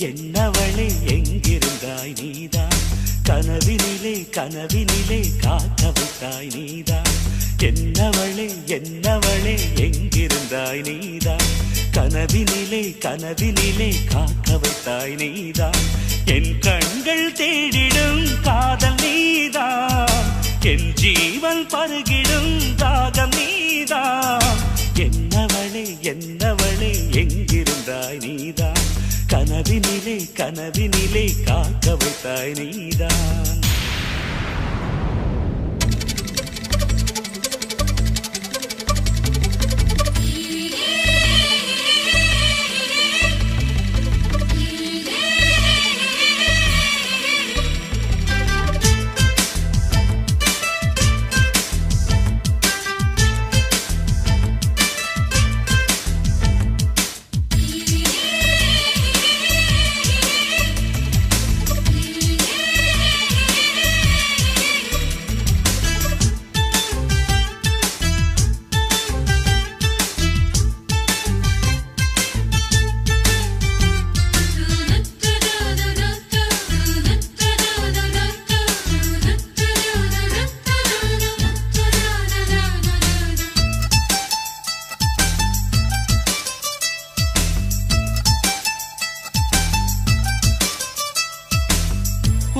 என்னவளே எங்கிருந்தாய் நீதான், கனவினிலே கனவினிலே காக்க வைத்தாய் நீதான். என்னவளே என்னவளே எங்கிருந்தாய் நீதான், கனவினிலே கனவினிலே காக்க வைத்தாய் நீதான். என் கண்கள் தேடிடும் காதல் நீதான், என் ஜீவன் பருகிடும் தாகம் நீதான். என்னவளே என்னவளே எங்கிருந்தாய் நீதான், கனவினிலே கனவினிலே காக்க வைத்தாய் நீதான்.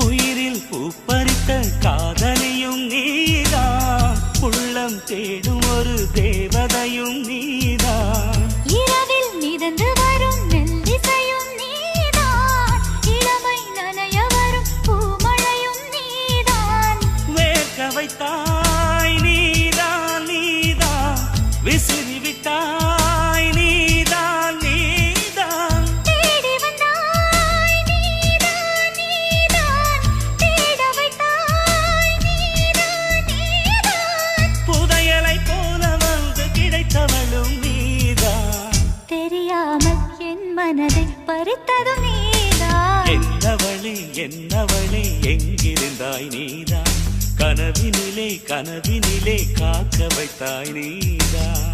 உயிரில் பூப்பறித்த காதலியும் நீதான், உள்ளம் தேடும் ஒரு தேவதையும் நீதான். இரவில் மிதந்து வரும் மெல்லிசையும் நீதான், இளமை நனைய வரும் பூமழையும் நீதான். வேர்க்க வைத்தாய் நீதான் நீதான், விசிறி விட்டாய் நீதான் நீதான். தேடி வந்தாய் நீதான் நீதான், தேட வைத்தாய் நீதான் நீதான். புதையலை போல வந்து கிடைத்தவளும் நீதான், தெரியாமல் என் மனதை பறித்ததும் நீதான். என்னவளே என்னவளே எங்கிருந்தாய் நீதான், கனவினிலே கனவினிலே காக்க வைத்தாய் நீதான்.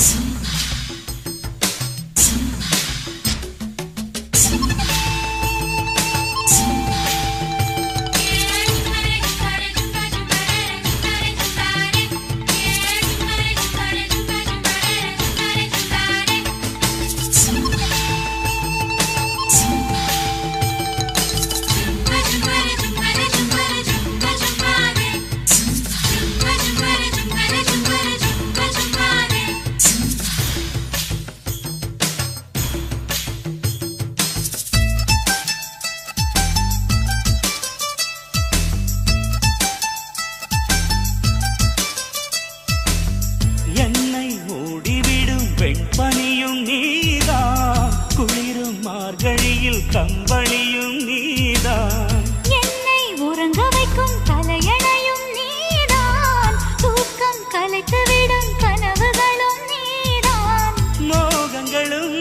என்னை மூடிவிடும் வெண்பனியும் நீதான், குளிரும் மார்கழியில் கம்பளியும் நீதான். என்னை உறங்க வைக்கும் தலையணையும் நீதான், தூக்கம் கலைத்துவிடும் கனவுகளும் நீதான். மோகங்களும்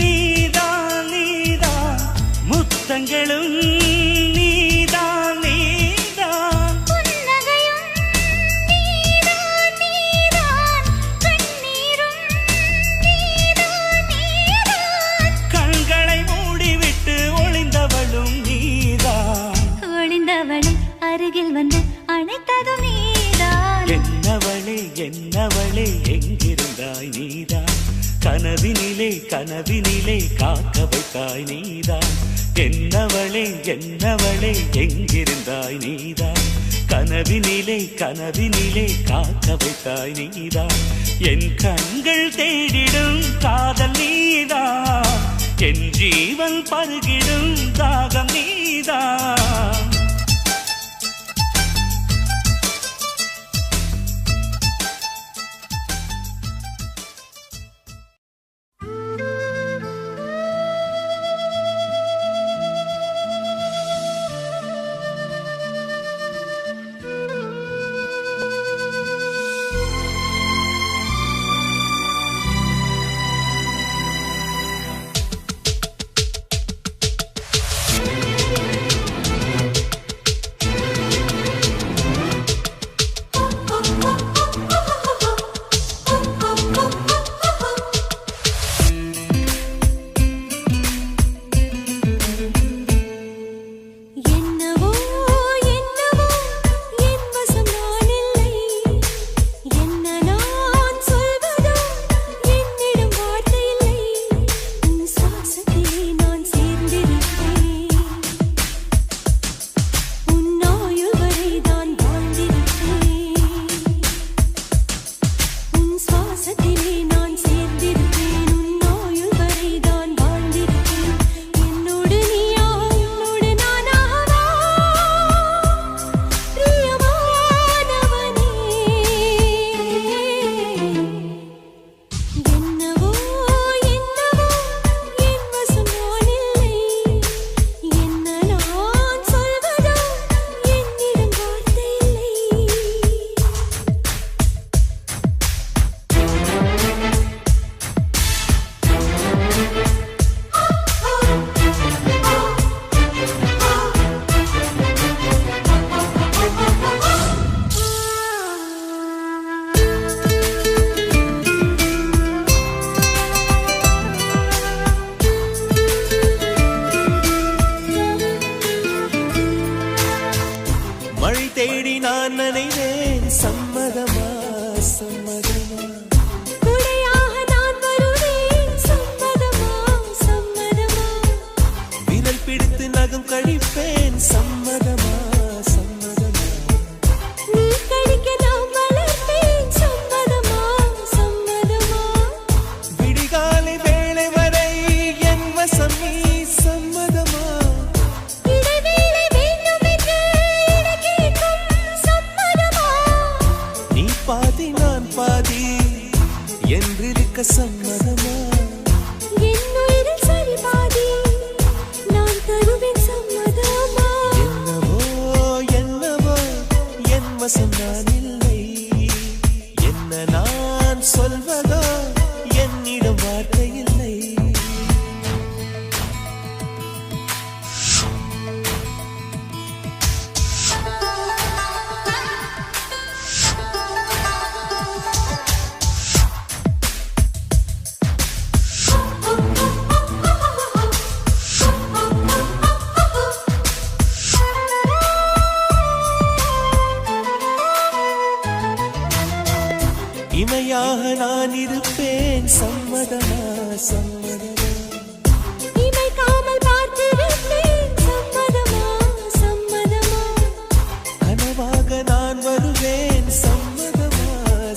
நீதான் நீதான், முத்தங்களும் நீதான் நீதான். புன்னகையும் நீதான் நீதான், கண்ணீரும் நீதான் நீதான். கண்களை மூடிவிட்டு ஒளிந்தவளும் நீதான், ஒளிந்தவளை அருகில் வந்து அணைத்ததும் நீதான். என்னவளே என்னவளே எங்கிருந்தாய் நீதான், கனவினிலே கனவினிலே காக்க வைத்தாய் நீதான். என்னவளே என்னவளே எங்கிருந்தாய் நீதான், கனவினிலே கனவினிலே காக்க வைத்தாய் நீதான். என் கண்கள் தேடிடும் காதல் நீதான், என் ஜீவன் பருகிடும் தாகம் நீதான். நான் நினைவேன் சம்மதமா சம்மதமா குடையாக நான் வருவேன் சம்மதமா சம்மதமா விரல் பிடித்து நகம் கழிப்பேன் சம்மதமா சம்மதமா நீ கடிக்க நான் வளர்ப்பேன் சம்மதமா சம்மதமா விடிகாலை வேளை வரை என் வசம் நீ சம்மதமா இடைவேளை வேண்டும் என்று கேட்கும் சம்மதமா நீ பாதி நான் பாதி என்றிருக்க சம்மதமா என் உயிரில் சரி பாதி நான் தருவேன் சம்மதமா என்னவோ என்னவோ என் வசம் நான் இல்லை என்ன நான் சொல்வதோ என்னிடம் வார்த்தை இல்லை இமையாக நான் இருப்பேன் சம்மதமா சம்மதமா இமைக்காமல் பார்த்திருப்பேன் சம்மதமா சம்மதமா கனவாக நான் வருவேன் சம்மதமா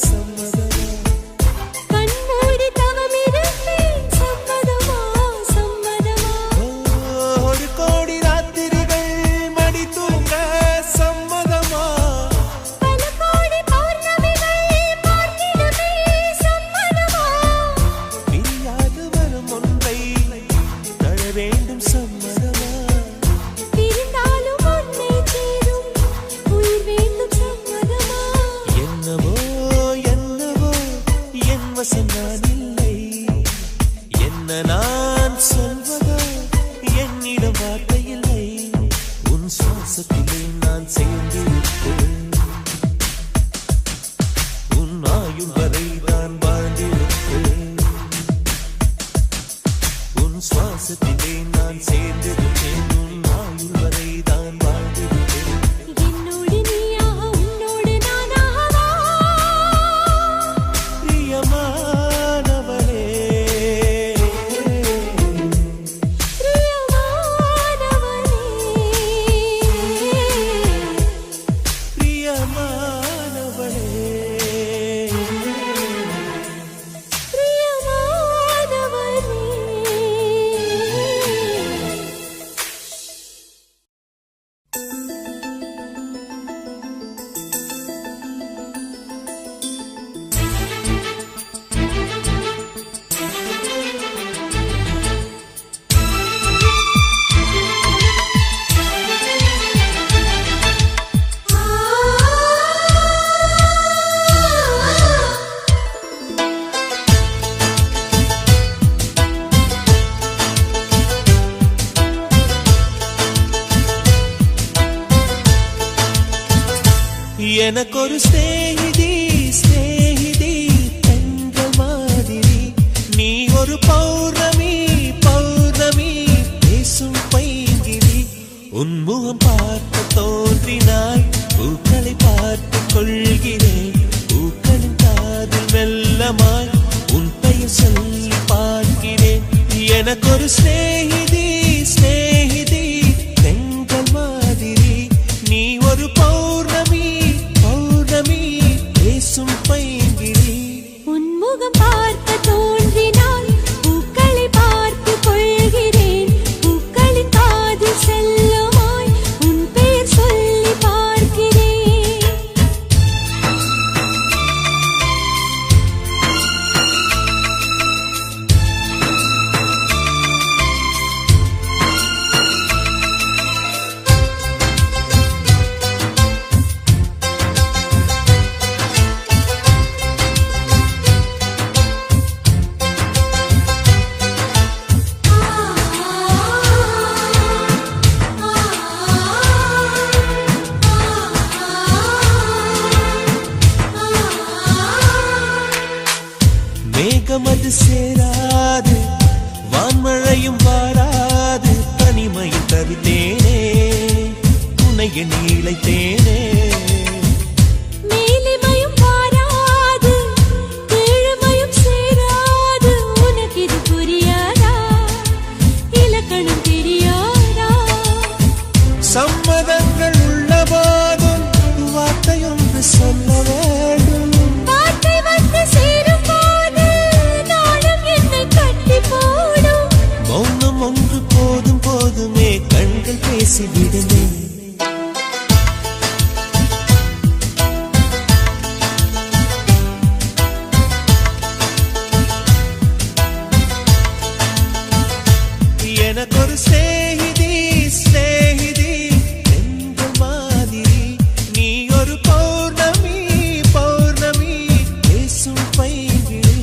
சம்மதமா கண்மூடி தவம் இருப்பேன் சம்மதமா சம்மதமா ஒரு கோடி ராத்திரிகள் மடி தூங்க சம்மதமா பல கோடி பௌர்ணமிகள் பார்த்திடுமே சம்மதமா பிரியாது வரும் ஒன்றை தர வேண்டும் சம்மதமா பிரிந்தாலும் உன்னை சேரும் உயிர் வேண்டும் சம்மதமா என்னவோ என்னவோ என் வசம் நான் இல்லை என்ன நான் சொல்வதோ என்னிடம் வார்த்தை இல்லை உன் சுவாசத்திலே நான் சேர்ந்திருப்பேன் உன் ஆயுள் வரை நான் வாழ்ந்திருப்பேன் உன் சுவாசத்திலே நான் சேர்ந்திருப்பேன் உன் ஆயுள் வரை தான் வாழ்ந்திருப்பேன் என்னோடு நீயாக உன்னோடு நானாகவா பிரியமானவளே பிரியமானவனே பிரியமானவனே எனக்கொரு ஸ்நேகிதி ஸ்நேகிதி பெண்கள் மாதிரி நீ ஒரு பௌர்ணமி பௌர்ணமி பேசும் பைங்கிரி உன்முகம் பார்த்து தோன்றினாய் பூக்களை பார்த்து கொள்கிறேன் பூக்களின் காதில் மெல்லமாய் உன் பெயர் சொல்லி பார்க்கிறேன் எனக்கொரு ஸ்நேகிதி ஸ்நேகிதி பெண்கள் மாதிரி நீ ஒரு பௌர்ணமி பௌர்ணமி பேசும் பைங்கிரி உன்முகம் பார்க்க தோன்றினால் பூக்களை பார்த்து கொள்கிறேன் பூக்களின் காதில் செல்லுமாய் உன் பெயர் சொல்லி பார்க்கிறேன் மேகமது சேராது வான்மழையும் வாராது தனிமையில் தவித்தேனே துணைய நீளைத்தேனே பேசிவிடுமே. எனக்கொரு ஸ்நேகிதி ஸ்நேகிதி என்ற மாதிரி, நீ ஒரு பௌர்ணமி பௌர்ணமி பேசும் பைங்கிளி.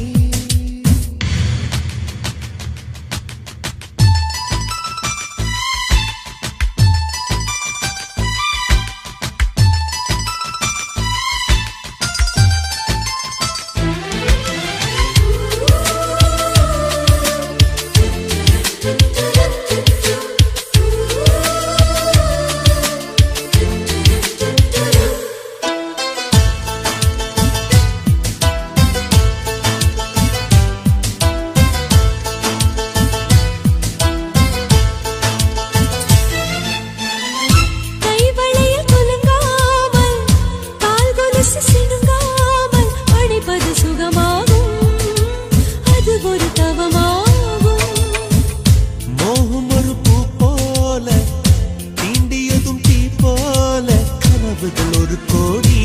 ஒரு கோடி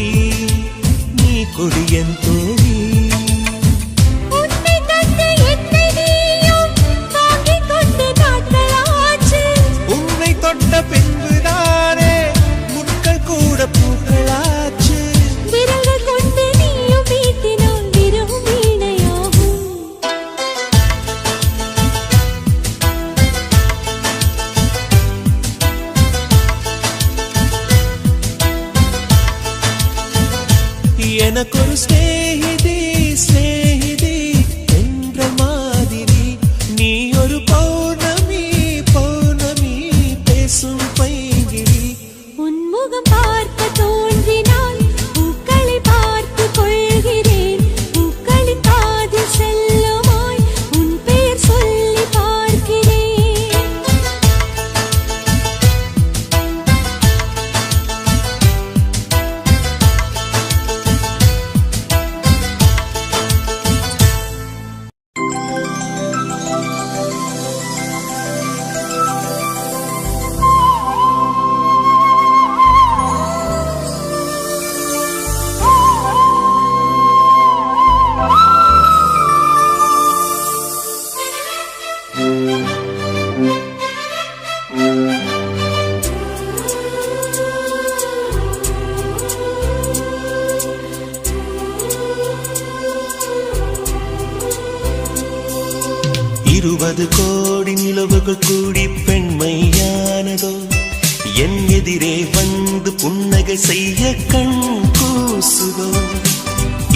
நீ கொடியன் தோழி. உன்னை தொட்ட பின்புதானே முட்கள் கூட பூக்களாச்சு. விரல்கள் கொண்டு நீயும் வீட்டினால் விரவும் வீணையாகும். எனக்கொரு ஸ்நேகிதி ஸ்நேகிதி என்ற மாதிரி, நீ ஒரு பௌர்ணமி பௌர்ணமி பேசும் பைங்கிளி. உன்முகம் பார்க்க தோன்றினால் பூக்களை பார்த்து கொள்கிறேன். பூக்களின் காதில் செல்லுமாய் உன் பெயர் சொல்லி பார்க்கிறேன். இருபது கோடி நிலவுகள் கூடி பெண்மையானதோ, என் எதிரே வந்து புன்னகை செய்ய கண் கூசுதோ.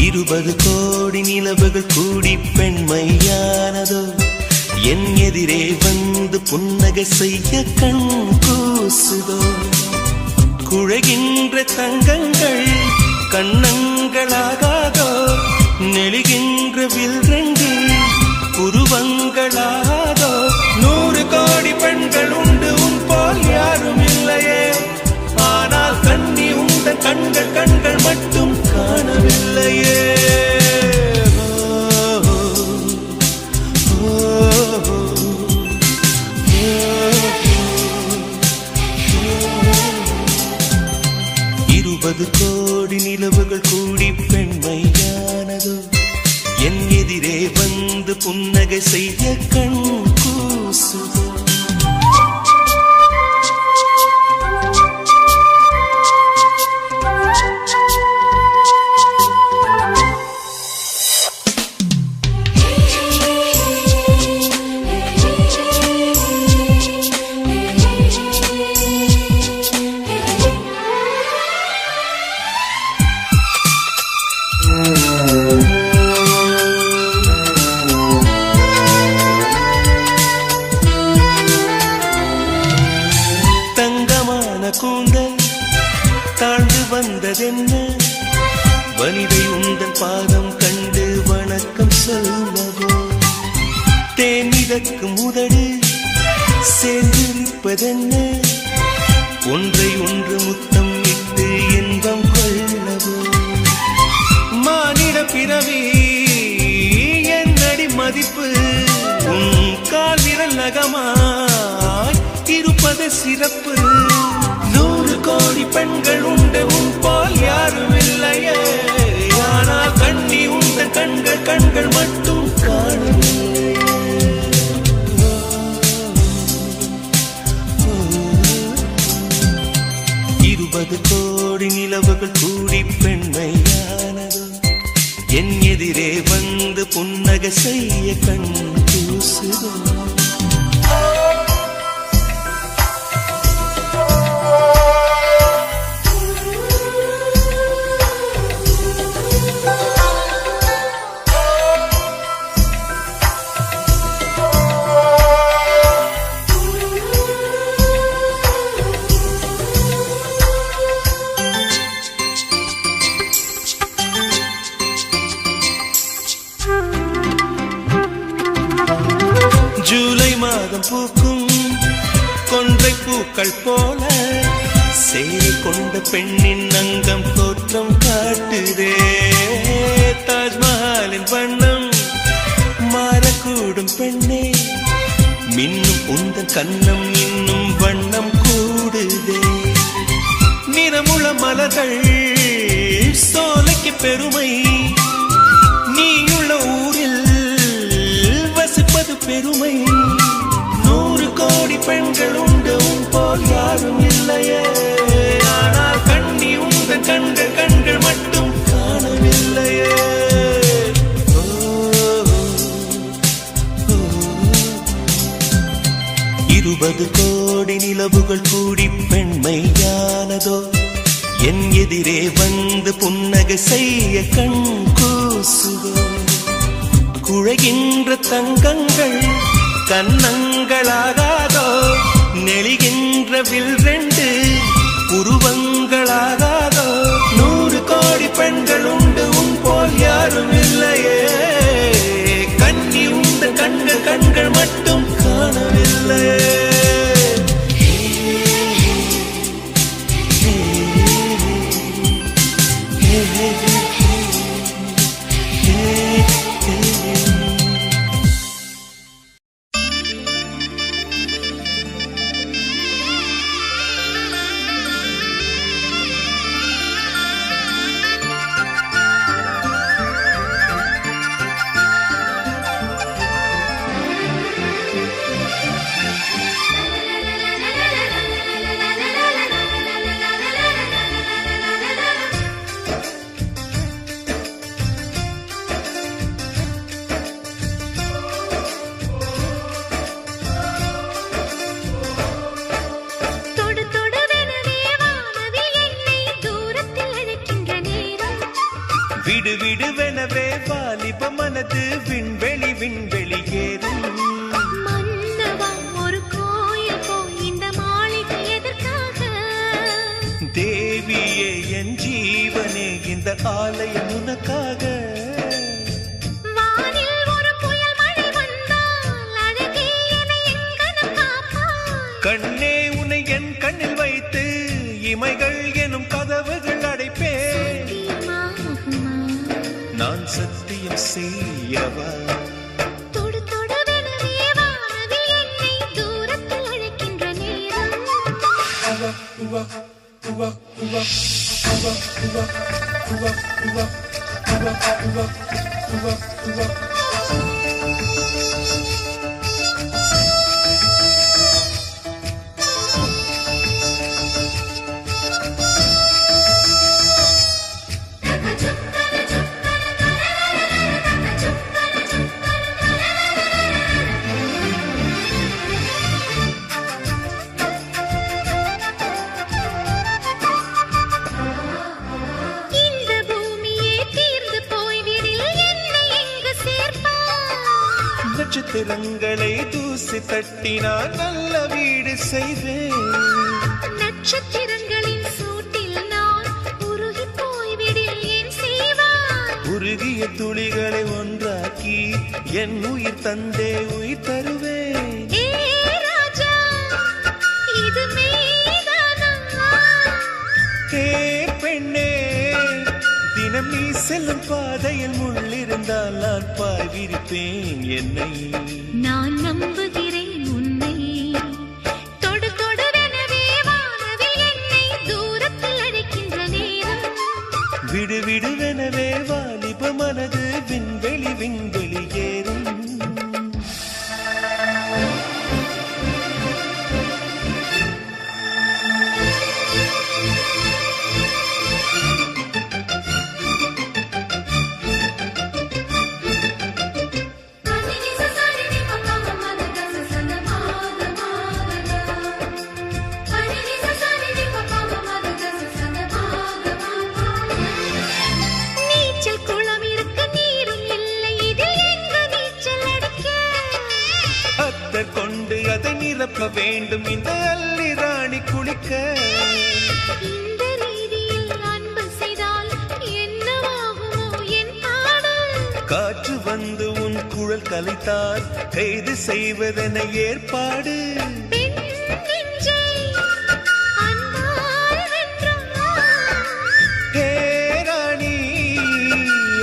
20 கோடி நிலவுகள் கூடி பெண்மையானதோ, என் எதிரே வந்து புன்னகை செய்ய கண் கூசுதோ. குழைகின்ற தங்கங்கள் கண்ணங்களாகாதோ, நெளிகின்ற வில்ரண்டு புருவங்களாதோ. 100 கோடி பெண்கள் உண்டு, உன் போல் யாரும் இல்லையே. ஆனால் கண்ணி உந்த கண்கள் கண்கள் மட்டும் காணவில்லையே. இருபது கோடி நிலவுகள் கூடி பெண்மையானதோ, என் எதிரே வந்து புன்னகை செய்ய கண் கூசுதோ. கூந்தல் தாழ்ந்து வந்ததென்ன, வனிதை உந்தன் பாதம் கண்டு வணக்கம் சொல்லவோ. தேன் மிதக்கும் உதடு சேர்ந்து நிற்பதென்ன, ஒன்றை ஒன்று முத்தம் இட்டு இன்பம் கொள்ளவோ. மானிட பிறவி என்னடி மதிப்பு, உன் கால் விரல் நகமாய் இருப்பது அது சிறப்பு. 100 கோடி பெண்கள் உண்டு உன் போல் யாரும் இல்லையே. ஆனால் கண்ணி உண்ட கண்கள் கண்கள் மட்டும் காணவில்லை. 20 கோடி நிலவுகள் கூடி பெண்மையானதோ என் எதிரே வந்து புன்னகை செய்ய கண் கூசுதோ. ஜூலை மாதம் பூக்கும் கொன்றை பூக்கள் போல சேலை கொண்ட பெண்ணின் அங்கம் தோற்றம் காட்டுதே. தாஜ்மஹாலின் வண்ணம் மாறக்கூடும் பெண்ணே, மின்னும் உந்தன் கண்ணம் இன்னும் வண்ணம் கூடுதே. நிறமுள மலர்கள் சோலைக்கு பெருமை, நீயுள்ள ஊரில் வசிப்பது பெருமை. 100 கோடி பெண்கள் உண்டு உன் போல் யாரும் இல்லையே. ஆனால் கண்ணி உங்கள் கண்கள் கண்கள் மட்டும் காணவில்லையே. 20 கோடி நிலவுகள் கூடி பெண்மையானதோ என் எதிரே வந்து புன்னகை செய்ய கண் கூசுதோ. குழைகின்ற தங்கங்கள் கன்னங்களாகாதோ, நெளிகின்ற வில் 2 உருவங்களாகாதோ. 100 கோடி பெண்கள் உண்டு உன் போல் யாரும் இல்லையே. கண்ணி உந்த கண்கள் கண்கள் மட்டும் காணவில்லையே. விடு விடுவெனவே வாலிப மனது விண்வெளி விண்வெளி ஏறும். மன்னவா ஒரு கோயில் போய் இந்த மாளிகை எதற்காக? தேவியே என் ஜீவனே இந்த ஆலயம் உனக்காக. வானில் ஒரு புயல் மழை வந்தால் அழகே என்னை எங்கனம் காப்பாய். கண்ணே உன்னை என் கண்ணில் வைத்து இமைகள் எனும் கதவுகள் அடைப்பேன். நான் சத்தியம் செய்யவா? தொடு தொடுவெனவே வானவில் என்னை தூரத்தில் அழைக்கின்ற நேரம். நட்சத்திரங்களை தூசி தட்டினால் நல்ல வீடு செய்வேன். நட்சத்திரங்களின் சூட்டில் நான் உருகி போய்விடில் ஏன் செய்வாய்? உருகிய துளிகளை ஒன்றாக்கி என் உயிர் தந்தே உயிர் தருவேன். ஏ ராஜா, இது மெய்தானா? ஏ பெண்ணே, தினம் நீ செல்லும் பாதையில் முள்ளிருந்தால் நான் பாய் விரிப்பேன் என்னை. நான் நம்புகிறேன் உன்னை. தொடு தொடு விண்வெளி ஏறும். கொண்டு அதை நிரப்ப வேண்டும் இந்த அல்லி ராணி குளிக்க. இந்த ரீதியில் அன்பு செய்தால் என்னவாகுமோ என் பாடல்? காற்று வந்து உன் குழல் கலைத்தால் கைது செய்வதென ஏற்பாடு. பெண் நெஞ்சை அன்பால் வென்றாள். ஹே ராணி,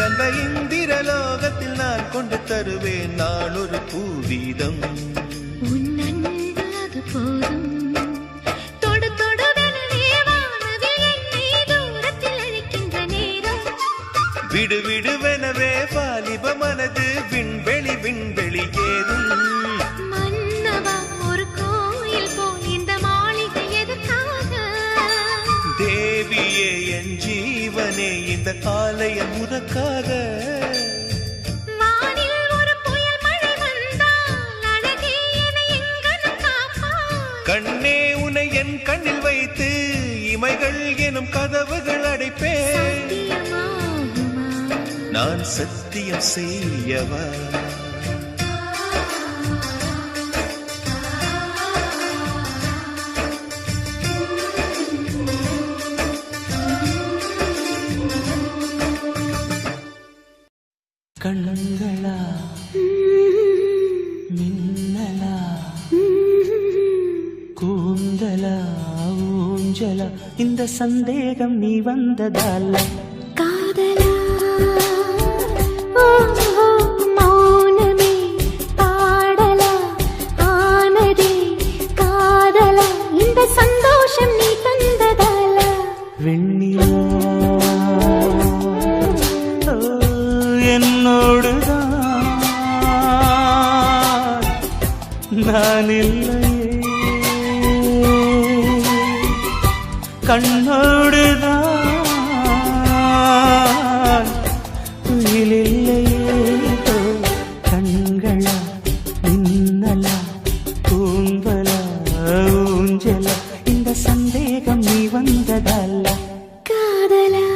அந்த இந்திரலோகத்தில் நான் கொண்டு தருவேன் நான் ஒரு பூவீதம். உன் அன்பு அது போதும். தொடு தொடுவெனவே வானவில் என்னை தூரத்தில் அழைக்கின்ற நேரம். விடு விடுவெனவே வாலிப மனது விண்வெளி விண்வெளி ஏறும். மன்னவா, ஒரு கோயில் போல் இந்த மாளிகை எதற்காக? தேவியே என் ஜீவனே இந்த ஆலயம் உனக்காக. வானில் ஒரு புயல் மழை வந்தால் அழகே என்னை எங்கனம் காப்பாய். கண்ணே உனை என் கண்ணில் வைத்து இமைகள் எனும் கதவுகள் அடைப்பேன். சத்தியமாகுமா? நான் சத்தியம் செய்யவா? கண்களா மின்னலா கூந்தலா ஊஞ்சலா, இந்த சந்தேகம் நீ வந்ததால. காதலா, ஓ மௌனமே பாடலா, ஆனதே காதலா, இந்த சந்தோஷம் நீ தந்ததால. வெண்ணிலா என்னோடுதான் நான் இல்லையே, கண்ணோடுதான் துயிலில்லையே. கண்களா மின்னலா கூந்தலா ஊஞ்சலா, இந்த சந்தேகம் நீ வந்ததல்ல. காதலா,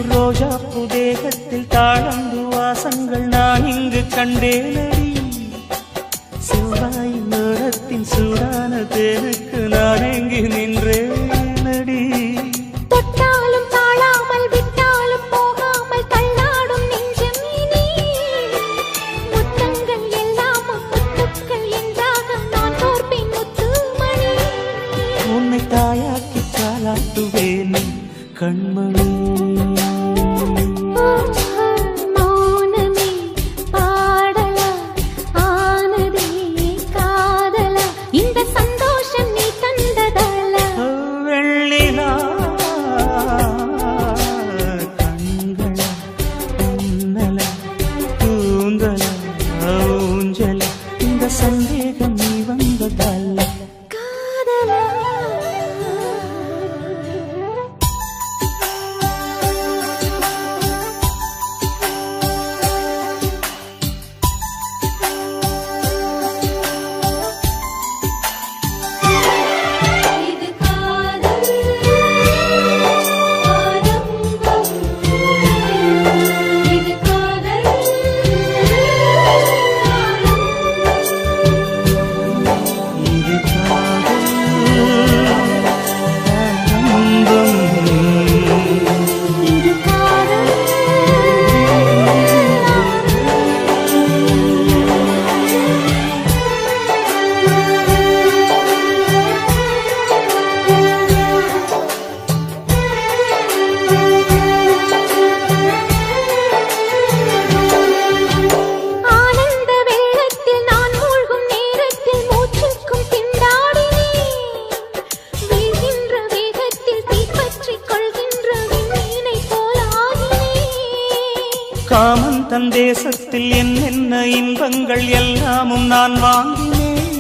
ரோஜா புதேகத்தில் தாழந்து வாசங்கள் நான் இங்கு கண்டேனடி. செவ்வாய் நேரத்தின் சூடான தேனுக்கு நான் எங்கு நின்றேனடி. தொட்டாலும் தாழாமல் விட்டாலும் போகாமல் தள்ளாடும் நெஞ்சம் இனி. முத்தங்கள் எல்லாம் முத்துக்கள் என்றாக நான் தோற்பேன் முத்துமணி. உன்னை தாயாக்கி தாளாட்டுவேன் கண்மணி. மௌனமே பாடலா, ஆனதே காதலா, இந்த சந்தோஷம் நீ தந்ததால. காமன் தன் தேசத்தில் என்னென்ன இன்பங்கள் எல்லாமும் நான் வாங்கினேன்.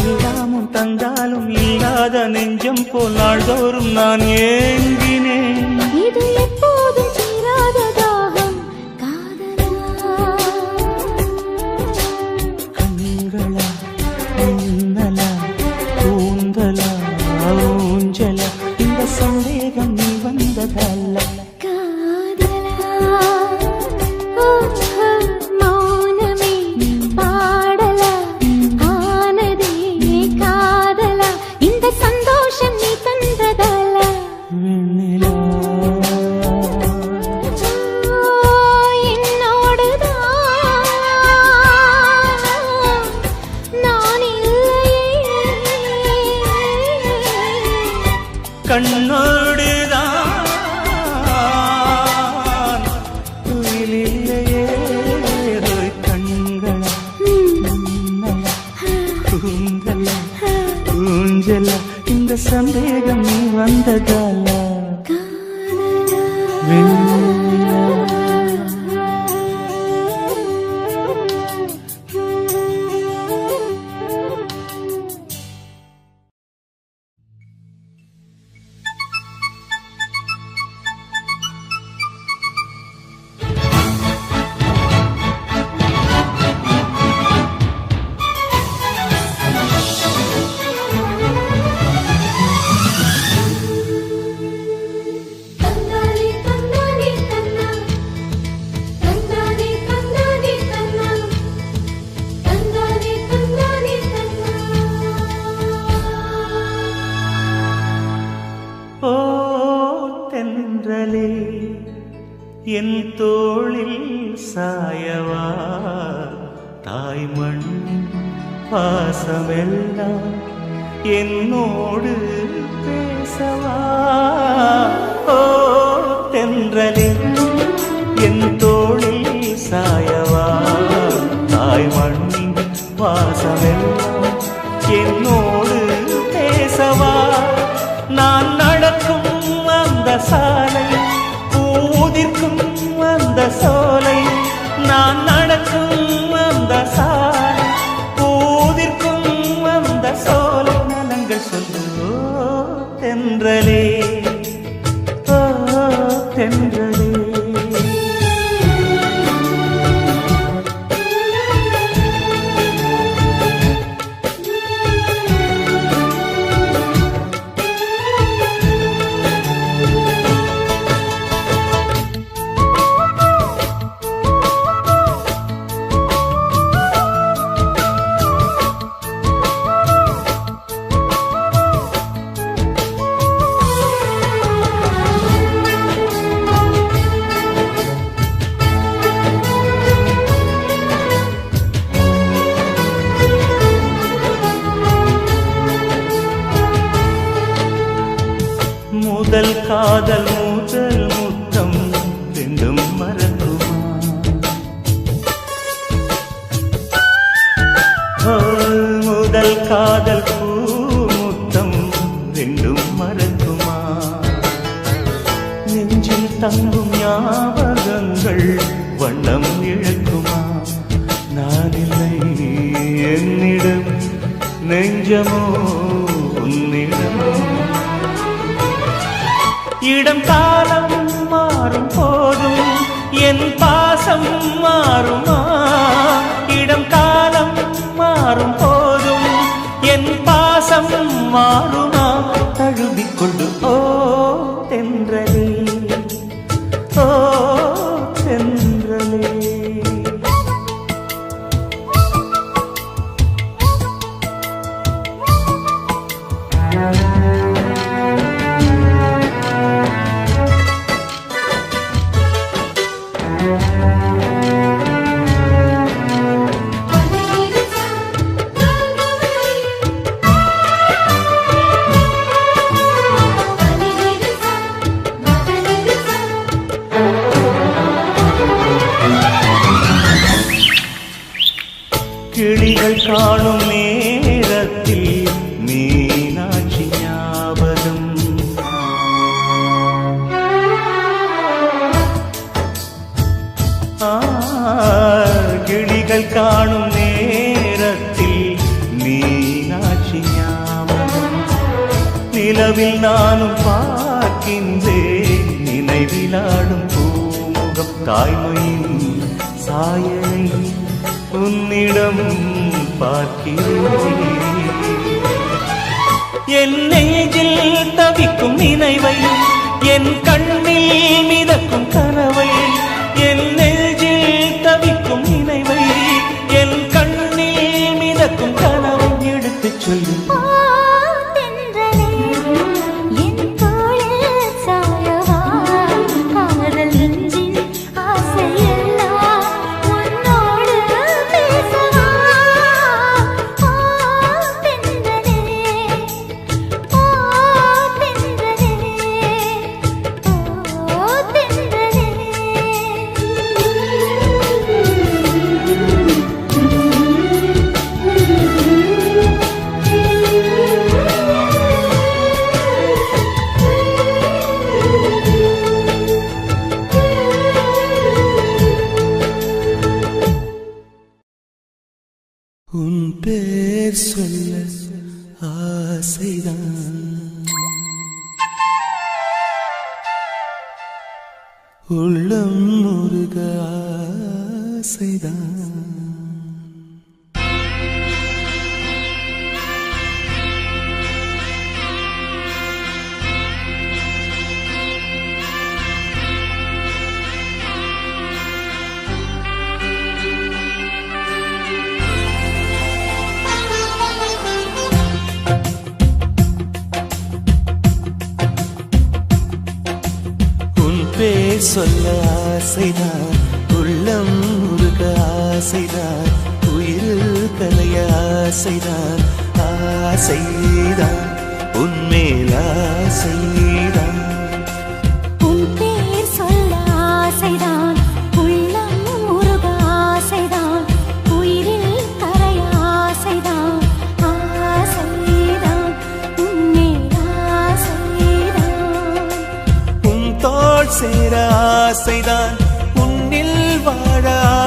எல்லாமும் தந்தாலும் இல்லாத நெஞ்சம் போல் நாள்தோறும் நான் ஏங்கினேன். இது எப்போதும் தீராத தாகம் காதலா. கண்களா மின்னலா கூந்தலா ஊஞ்சலா இந்த சந்தேகம் நீ வந்ததல்ல. காதலா மௌனமே பாடலா ஆனதே காதலா இந்த சந்தோஷம் நீ தந்ததல்ல. வெண்ணிலா என்னோடுதான் நான் இல்லையே. கண்ணோடுதான் துயிலில்லையே. கண்களா மின்னலா கூந்தலா ஊஞ்சலா இந்த சந்தேகம் நீ வந்ததால. வெண்ணிலா தந்தானே தந்தானே தந்தா தந்தானே தந்தானே தந்தா தந்தானே தந்தானே தந்தா. ஓ தென்றலே என் தோளில் சாயவா. தாய்மண் பாசமெல்லாம் என்னோடு பேசவா. ஓ தென்றலே என் தோளில் சாயவா. தாய்மண் பாசமெல்லாம் என்னோடு பேசவா. நான் நடக்கும் அந்த சாலை பூதிர்க்கும் அந்த சோலை. நான் நடக்கும் அந்த சாலை பூதிர்க்கும் அந்த சோலை. நலங்கள் சொல்லு ஓ தென்றலே ஓ தென்றலே. முதல் காதல் முதல் முத்தம் ரெண்டும் மறக்குமா. ஓ, முதல் காதல் பூ முத்தம் ரெண்டும் மறக்குமா. நெஞ்சில் தங்கும் ஞாபகங்கள் வண்ணம் இழக்குமா. நான் இல்லை என்னிடம் நெஞ்சமோ உன்னிடம். இடம் காலம் மாறும் போதும் என் பாசம் மாறுமா. இடம் காலம் மாறும் போதும் என் பாசம் மாறுமா. தழுவிக்கொண்டு ஓ தென்றலே ஓ தென்றலே. கிளிகள் காணும் நேரத்தில் மீனாட்சி ஞாபகம். கிளிகள் காணும் நேரத்தில் மீனாட்சி ஞாபகம். நிலவில் நானும் பார்க்கின்றேன் நினைவிலாடும் பூமுகம். தாய்மையின் சாயலை உன்னிடம் பார்க்கிறேன். என் நெஞ்சில் தவிக்கும் நினைவை, என் கண்ணில் மிதக்கும் கனவை, என் நெஞ்சில் தவிக்கும் நினைவை, என் கண்ணில் மிதக்கும் கனவை எடுத்துச் சொல்லு. உன் பேர் சொல்ல ஆசைதான், உள்ளம் முருக ஆசைதான். பேர் சொல்ல ஆசைதான், உள்ளம் முருக ஆசைதான், உயிரில் கலைய ஆசைதான். ஆசைதான் உன்மேல் ஆசைதான். உன் பேர் சொல்ல ஆசைதான், உள்ளம் முருக ஆசைதான், உயிரில் கரைய ஆசைதான். ஆசைதான் உன்மேல் ஆசைதான். உன் தோள் சேர ஆசைதான், உன்னில் வாழ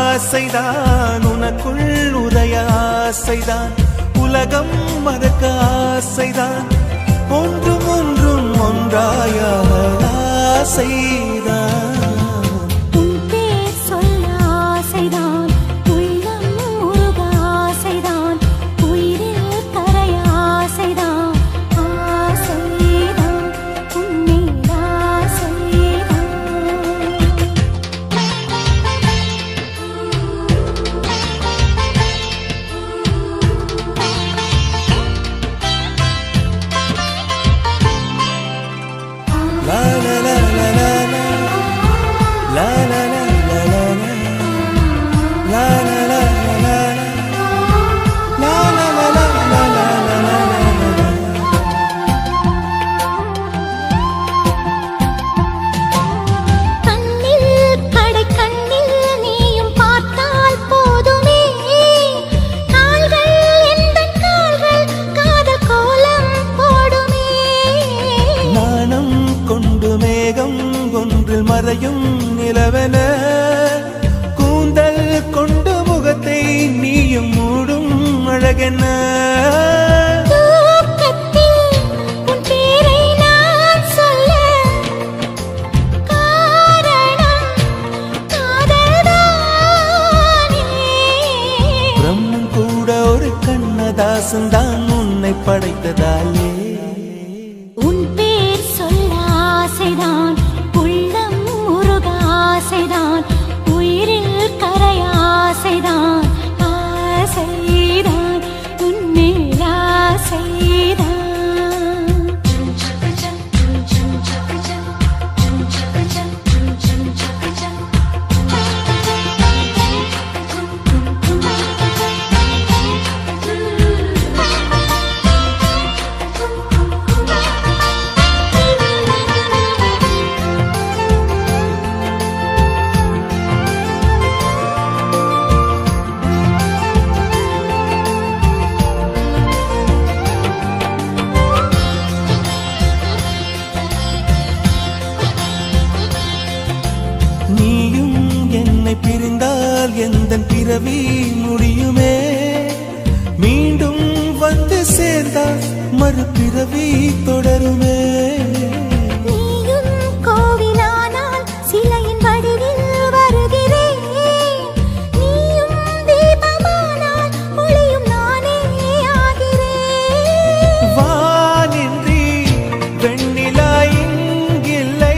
ஆசைதான், உனக்குள் உதய ஆசைதான், உலகம் மறக்க ஆசைதான், ஒன்றும் ஒன்றும் ஒன்றாய ஆசைதான். உன் பேர் சொல்ல ஆசைதான், உள்ளம் முருக ஆசைதான், உயிரில் கரைய ஆசைதான். ஆசைதான் உன்மேல் ஆசைதான். La la la la la la, la la la la la la, la la la la la la, la la la la la la la. கண்ணில் கடை கண்ணில் நீயும் பார்த்தால் போதுமே, கால்கள் எந்தன் கால்கள் காதல் கோலம் போடுமே. நாணம் கொண்டு மேகம் ஒன்றில் மறையும் நிலவென, கூந்தல் கொண்டு முகத்தை நீயும் மூடும் அழகென. தூக்கத்தில் உன் பேரை நான் சொல்ல காரணம் காதல்தானே. பிரம்மன் கூட ஒரு கண்ணதாசன் தான் உன்னை படைத்ததாலே. உன் பேர் சொல்ல ஆசைதான், உள்ளம் முருக ஆசைதான், உயிரில் கரைய ஆசைதான். ஆசைதான் உன்மேல் ஆசைதான். நீயும் என்னை பிரிந்தால் எந்த எந்தன் பிறவி முடியுமே. மீண்டும் வந்து சேர்ந்தால் மறுபிறவி தொடருமே. நீயும் கோவிலானால் சிலையின் வடிவில் வருகிறேன். நீயும் தீபமானால் ஒளியும் நானே ஆகிறேன். வானின்றி வெண்ணிலா இங்கில்லை,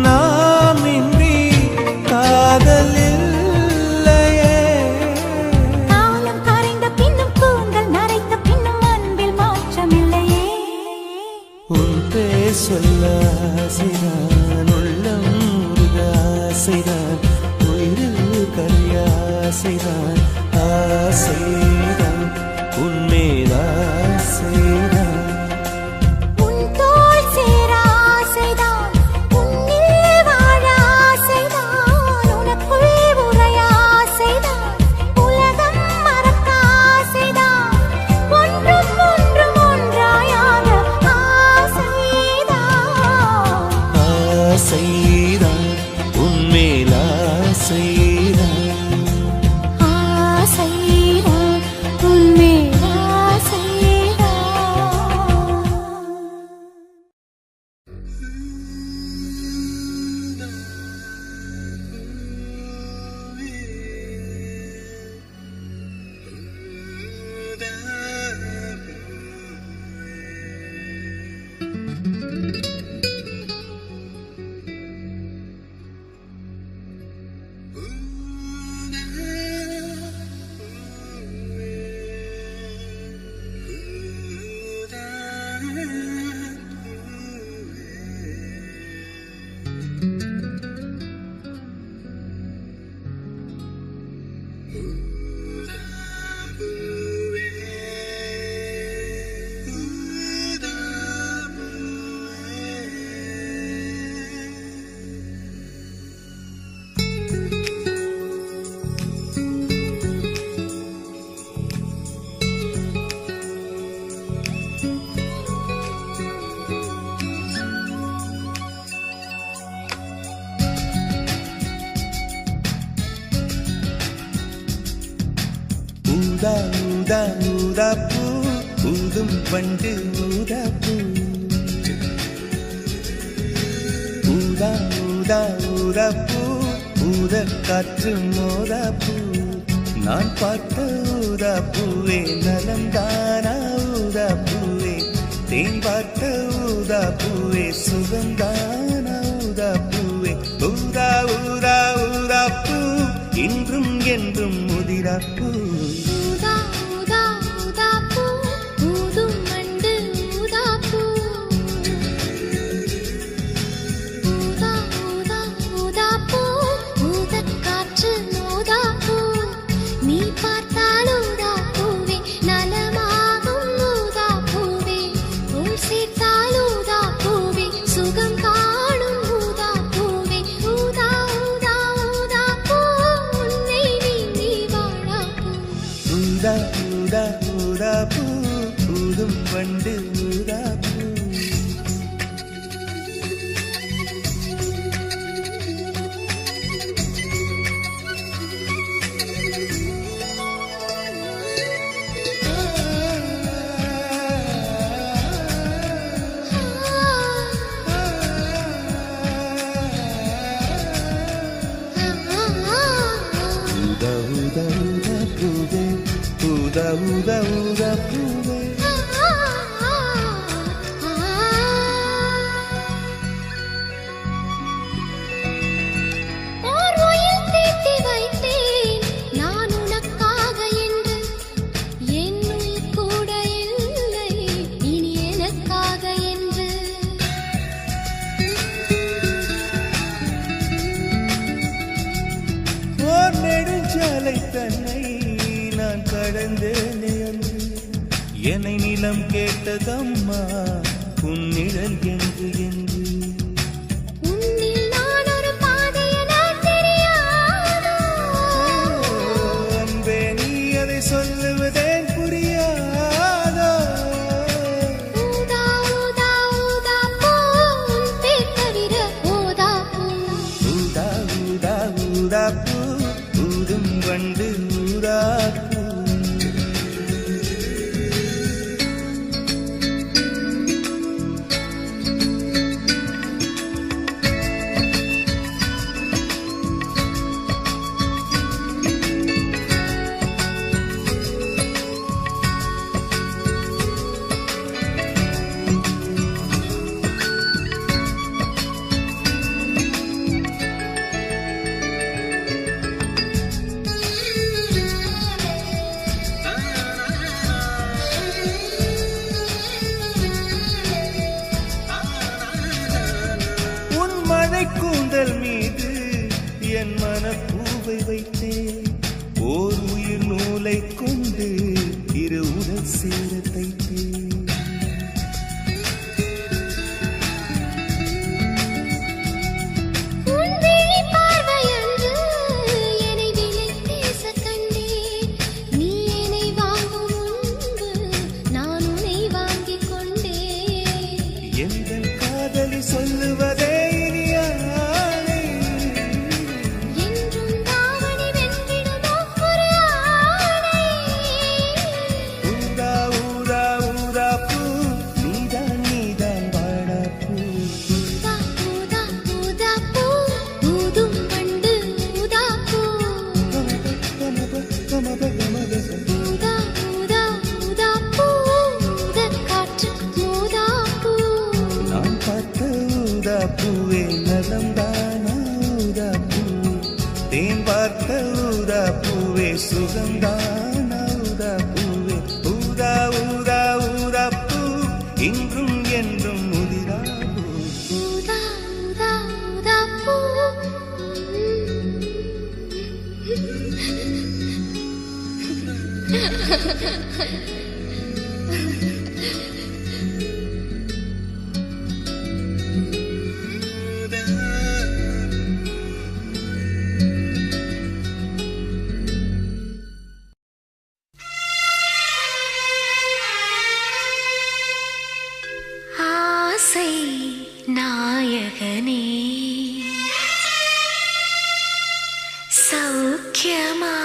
நாமின்றி காதல் இல்லையே. காலம் கரைந்த பின்னும் கூந்தல் நரைத்த பின்னும் அன்பில் மாற்றமில்லையே. உன் பேர் சொல்ல ஆசைதான், உள்ளம் உருக ஆசைதான், உயிரில் கரிய ஆசைதான், ஆசைதான் உன்மேல் ஆசைதான். உன் தோள் சேர ஆசைதான், உன்னில் வாழ ஆசைதான், உனக்குள் உறைய ஆசைதான், உலகம் மறக்க ஆசைதான், ஒன்றும் ஒன்றும் ஒன்றாயாக ஆசைதான். ஆசைதான் உன்மேல் ஆசைதான். ஆசைதான் உன்மேல் ஆசைதான். ஊதா ஊதா ஊதா பூ, ஊதும் பண்டு ஊதா பூ. ஊதா ஊதா ஊதா பூ, ஊத காற்று மோதா பூ. நான் பார்த்த ஊதா பூவே நலந்தானா ஊதா பூவே, தேன் பார்த்த ஊதா பூவே சுகந்தானா ஊதா பூவே. ஊதா ஊதா ஊதா பூ, இன்றும் என்றும் முதிரா பூ. ஊதா ஊதா ஊதா பூ, ஊதும் வண்டு ஊதா பூ. ஊதா ஊதா ஊதா பூ, ஊதக் காற்று ஊதா பூ. நீ பார்த்தால் ஊதா பூவே நலமாகும் ஊதா பூவே, உன் சேர்த்தால் ஊதா பூவே சுகம் காணும் ஊதா பூவே. ஊதா ஊதா ஊதா பூ, உன்னை நீ வாழா பூ. ஊதா ஊதா ஊதா பூ, ஊதும் பண்டு ஊதா பூ. ஊதா ஊதா ஊதா பூவே, ஊதா ஊதா ஊதா பூவே. ஓர் உயில் தீட்டி வைத்தேன் நான் உனக்காக என்று, என் உயிர் கூட இல்லை இனி எனக்காக என்று. ஓர் நெடுஞ்சாலை தன்னை நான் கடந்தேனே அன்று, என்னை நிலம் கேட்டதம்மா உன் நிழல் என்று என்று. உன்னில் நான் ஒரு பாதை என தெரியாதோ. அன்பே நீ அதை சொல்லுவதேன் புரியாதோ. ஊதா ஊதா ஊதா பூ, உன் பேர் தவிர ஊதா பூ. ஊதா ஊதா ஊதா பூ, வைத்தேன் ஓர் உயிர் நூலை கொண்டு இரு உடல் சேர தைத்தேன் உன் விழி பார்வையன்று என்னை விலை பேச கண்டேன் நீ என்னை வாங்கும் முன்பு நான் உன்னை வாங்கிக் கொண்டேன் எங்கள் காதலி சொல்லுவதே இனியானை என்றும் தாவணி வென்றிடுமோ ஒரு ஆணை ஊதா ஊதா ஊதா பூ நீதான் நீதான் வாடா பூ ஊதா ஊதா ஊதா பூ ஊதும் பண்டு ஊதா பூ ஊதா ஊதா ஊதா பூ ஊதக் காற்று ஊதா பூ நான் பார்த்த ஊதா பூவே நலம்தானா ஊதா பூவே தேன் பார்த்த ஊதா பூவே சுகம்தானா ஊதா பூவே ஊதா ஊதா ஊதா பூ இன்றும் என்றும் முதிரா பூ ஊதா ஊதா ஊதா பூ ஆசை நாயகனே சௌக்கியமா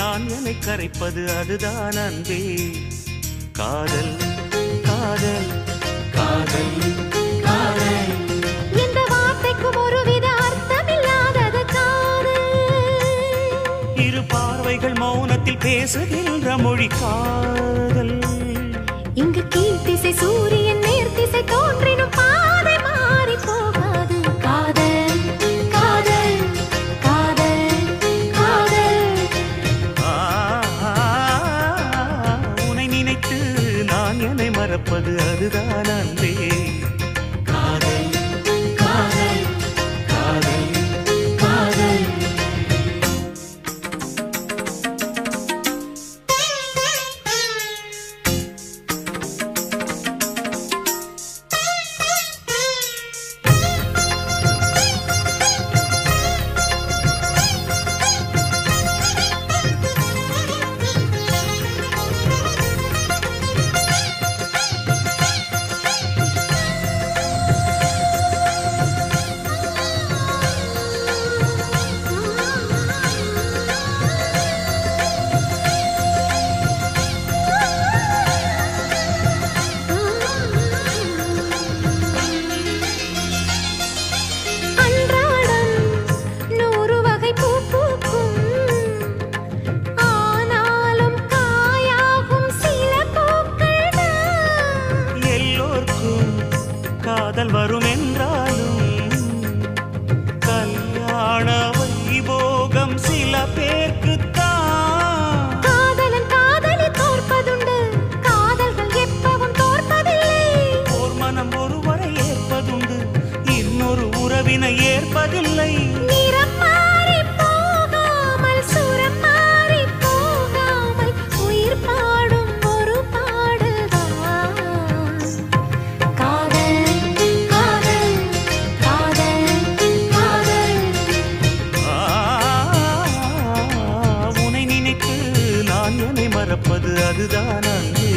நான் என்னை கரைப்பது அதுதான் அன்பே. காதல் காதல் காதல் காதல். இந்த வார்த்தைக்கும் ஒருவித அர்த்தமில்லாதது காதல். இரு பார்வைகள் மௌனத்தில் பேசுகின்ற மொழி காதல். இங்கு கீழ்த்திசை சூரியன் நேர்த்திசை தோன்றினும் பாதை மாறி போகாது. காதல் காதல் காதல் காதல். உன்னை நினைத்து நான் என்னை மறப்பது அதுதான் அன்பே. காதல் காதல் காதல் காதல். காதல் வரும் என்றாலும் கல்யாண வைபோகம் சில பேர்க்குத்தான். காதலன் காதலி தோற்பதுண்டு, காதல்கள் எப்பவும் தோற்பதில்லை. ஓர் மனம் ஒருவரை ஏற்பதுண்டு, இன்னொரு உறவினை ஏற்பதில்லை. நிறம் மாறி போகாமல் சுரம் மாறி போகாமல் உயிர் பாடும் ஒரு பாடல்தான் காதல் காதல் காதல் காதல். உன்னை நினைத்து நான் என்னை மறப்பது அதுதான் அன்பே.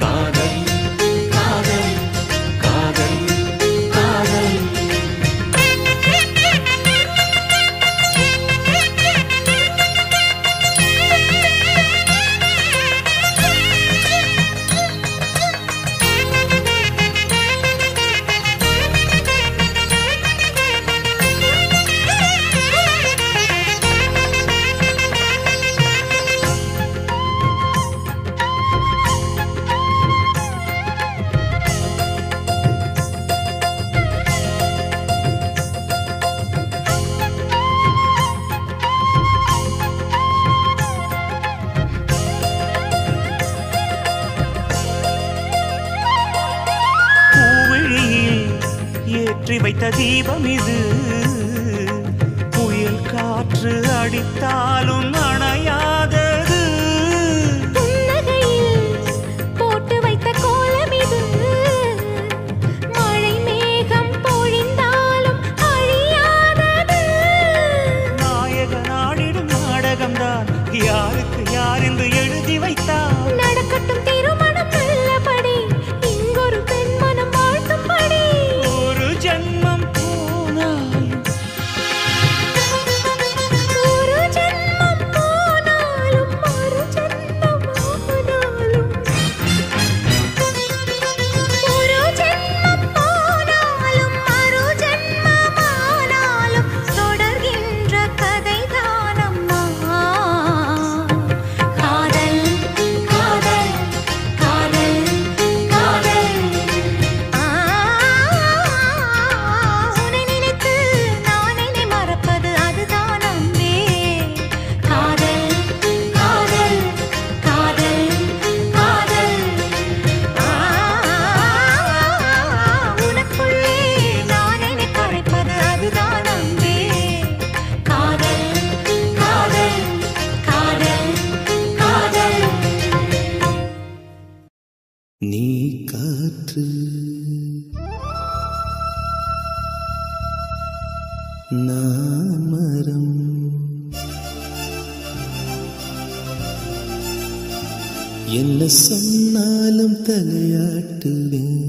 காதல் காதல் காதல் காதல். ஏற்றி வைத்த தீபம் இது, புயல் காற்று அடித்தாலும் அணையாதது. புன்னகையில் போட்டு வைத்த கோலம் இது, மழை மேகம் பொழிந்தாலும் அழியாதது. நாயக நாடிடும் நாடகம்தான் யாருக்கு யார் என்று எழுதி வைத்தார். நடக்கட்டும் திருமணம் நல்லபடி, இங்கொரு பெண் மனம் வாழ்த்தும்படி. ஒரு ஜென்மம் போனாலும் ஒரு ஜென்மம் போனாலும் மறு ஜென்மம் ஆனாலும், ஒரு ஜென்மம் போனாலும் மறு ஜென்மம் ஆனாலும் தொடர்கின்ற கதைதானம்மா காதல் காதல் காதல் காதல். உன்னை நினைத்து நான் என்னை மறப்பது அதுதான் அன்பே. காதல் காதல் காதல் காதல். உனக்குள்ளே நான் என்னை கரைப்பது அதுதான் அன்பே. காதல் காதல் காதல் காதல். நீ காற்று நான் மரம், என்ன சொன்னாலும் தலையாட்டுவேன்.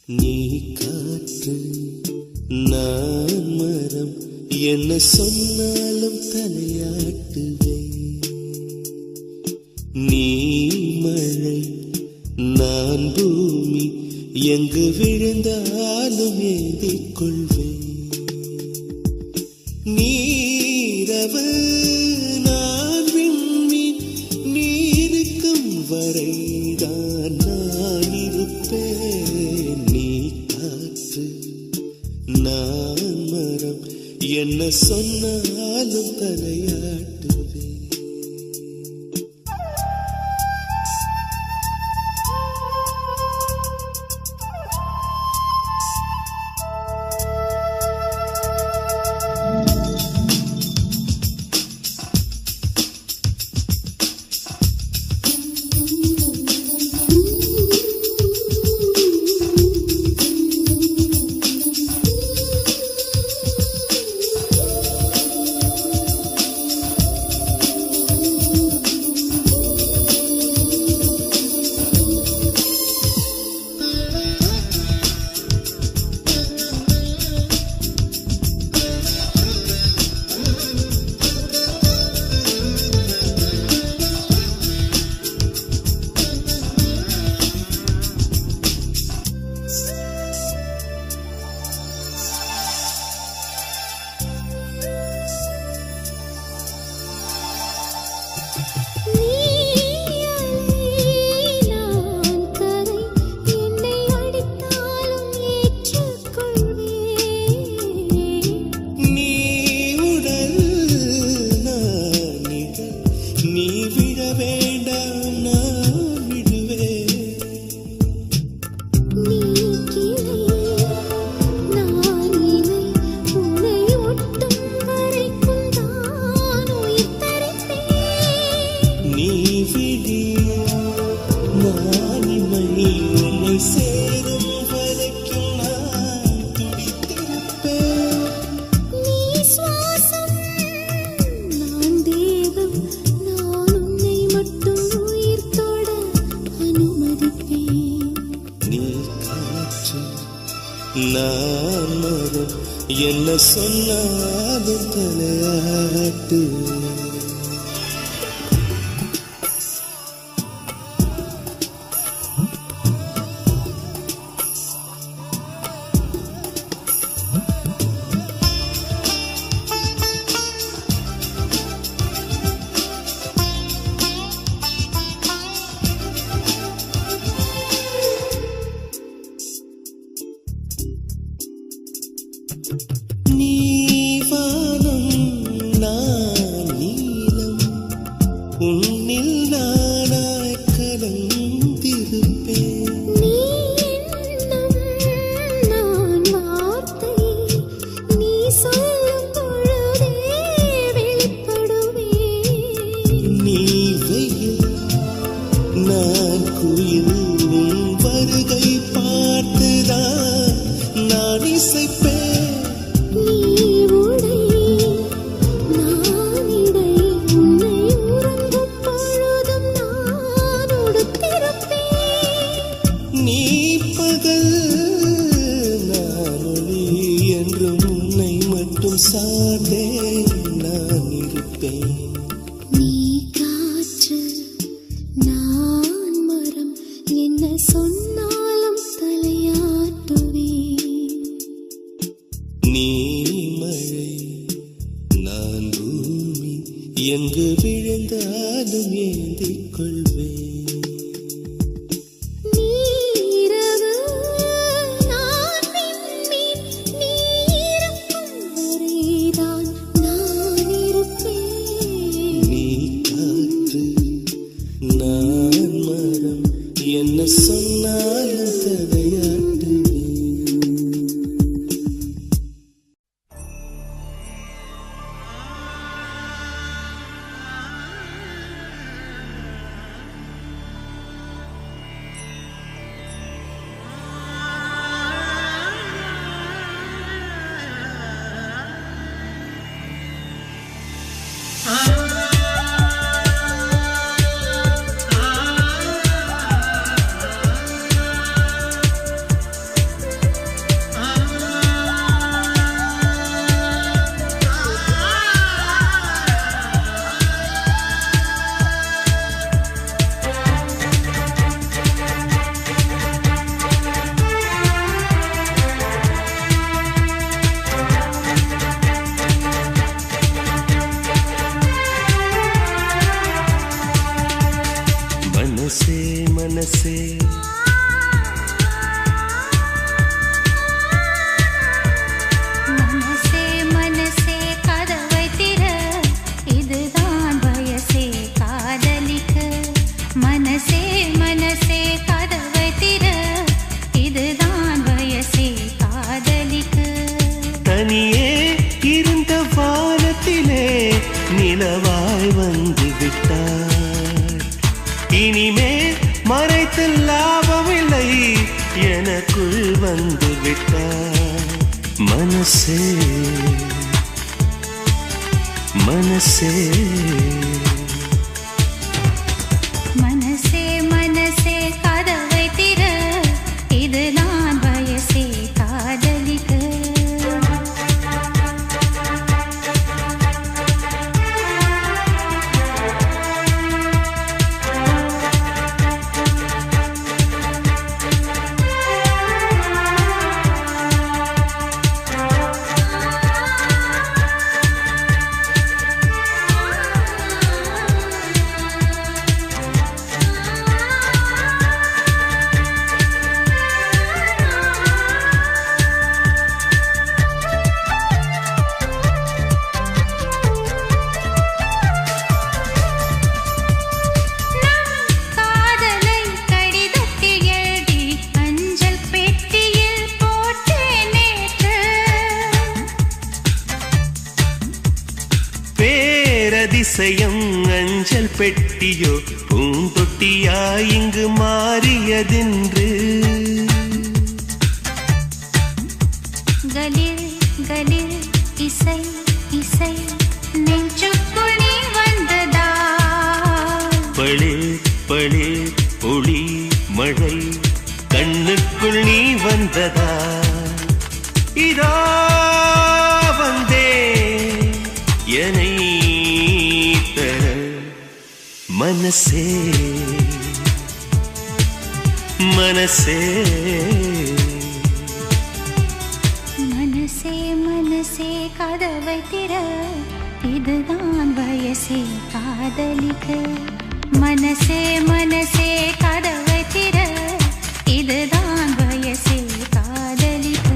நீ காற்று நான் மரம் என்ன சொன்னாலும் தலையாட்டுவேன். நீ மழை நான் பூமி எங்கு விழுந்தாலும் ஏந்திக் கொள்வேன். நீரவு நான் விண்மீன் நீருக்கும் வரைதான் நான் இருப்பேன். நீ காற்று நான் மரம் என்ன சொன்னாலும் தலையாட்டுவேன். நான் மரம் என்ன சொன்னாலும் தலையாட்டு. உன்னில் நானாய் கலந்திருப்பேன். நீ எண்ணம் நான் வார்த்தை நீ சொல்லும் பொழுதே வெளிப்படுவேன். நீ வெயில் நான் குயில் உன் வருகை பார்த்துதான் நான் இசைப்பேன். நீ பகல் நான் ஒளி என்று உன்னை மட்டும் சார்ந்தே நான் இருப்பேன். நீ காற்று நான் மரம் என்ன சொன்னாலும் தலையாட்டுவேன். நீ மழை நான் பூமி எங்கு விழுந்தாலும் ஏந்திக் கொள்வேன். நான் மரம் என்ன சொன்னாலும் தலையாட்டுவேன். மனசே மனசே மனசே கதவை திற இதுதான் வயசே காதலிக்க மனசே மனசே கதவை திற இதுதான் வயசே காதலிக்க தனியே இருந்த வானத்திலே நிலவாய் வந்து விட்டார் இனிமே மறைத்து லாபமில்லை எனக்குள் வந்து விட்டார் மனசே மனசே மனசே மனசே கதவை திற இது நான் வயசே காதலிக்க அதிசயம் அஞ்சல் பெட்டியோ பூந்தொட்டியாய் இங்கு மாறியதென்று கலில் கலில் இசை இசை நெஞ்சுக்குள் நீ வந்ததா பளிர் பளிர் ஒளி மழை கண்ணுக்குள் நீ வந்ததா இதோ வந்தே என்னை மனசே மனசே மனசே மனசே கதவை திற இதுதான் வயசே காதலிக்க மனசே மனசே கதவை திற இதுதான் வயசே காதலிக்க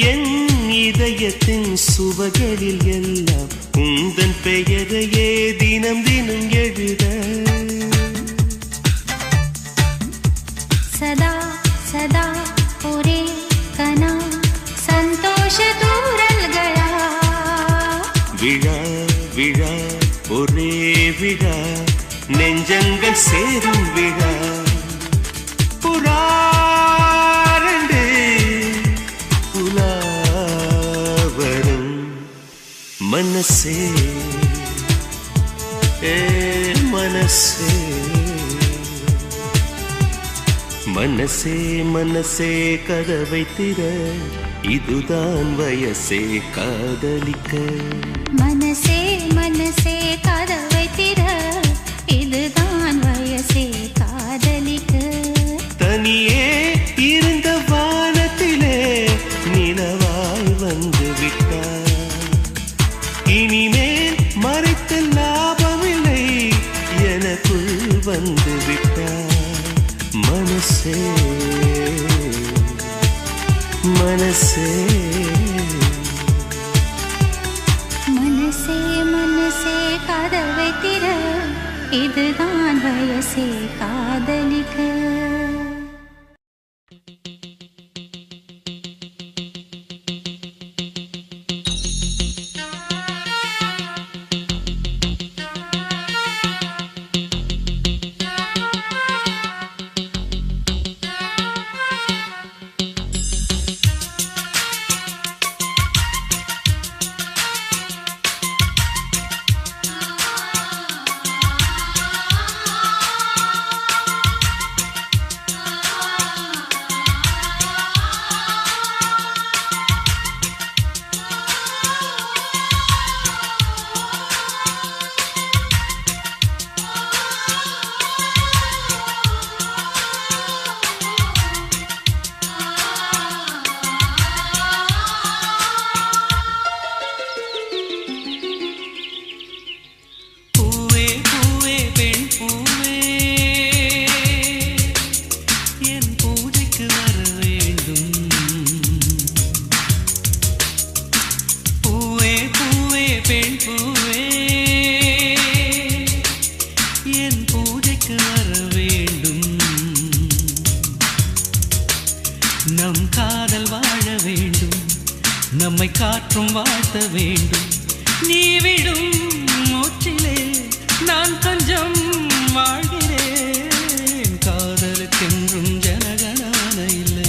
என் இதயத்தின் சுவகளில் எல்லாம் உந்தன் பெயரையே தினம் தினம் எழுத சதா சதா ஒரே கனா சந்தோஷ தூரல்களா விழா விழா ஒரே விழா நெஞ்சங்கள் சேரும் விழா புறா மனசே மனசே மனசே மனசே கதவை திற இதுதான் வயசே காதலிக்க மனசே மனசே கதவை திற இதுதான் வயசே காதலிக்க தனியே இருந்த வானத்திலே நிலவாய் வந்து விட்டார் இனிமேல் மறைத்து லாபமில்லை எனக்குள் வந்து விட்டார் மனசே மனசே மனசே மனசே கதவை திற இதுதான் வயசே காதலிக்க நம்மை காற்றும் வாழ்த்த வேண்டும். நீ விடும் மூச்சிலே நான் கொஞ்சம் வாழ்கிறேன். காதலுக்கென்றும் ஜனகணமன இல்லை.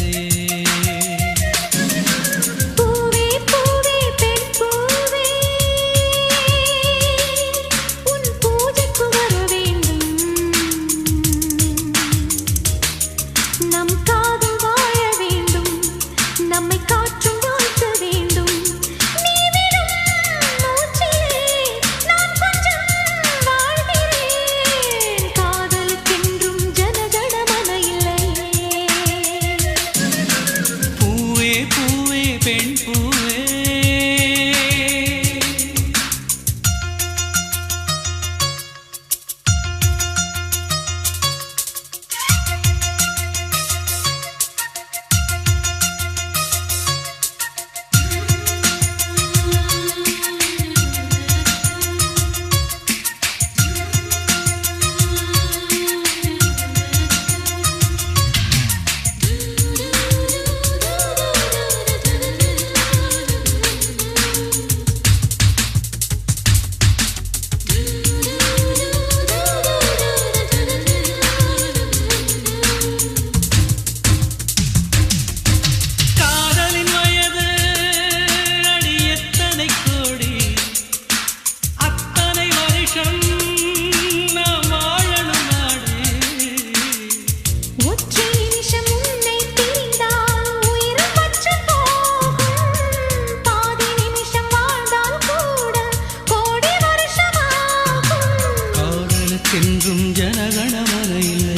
என்றும் ஜனகணமன இல்லை.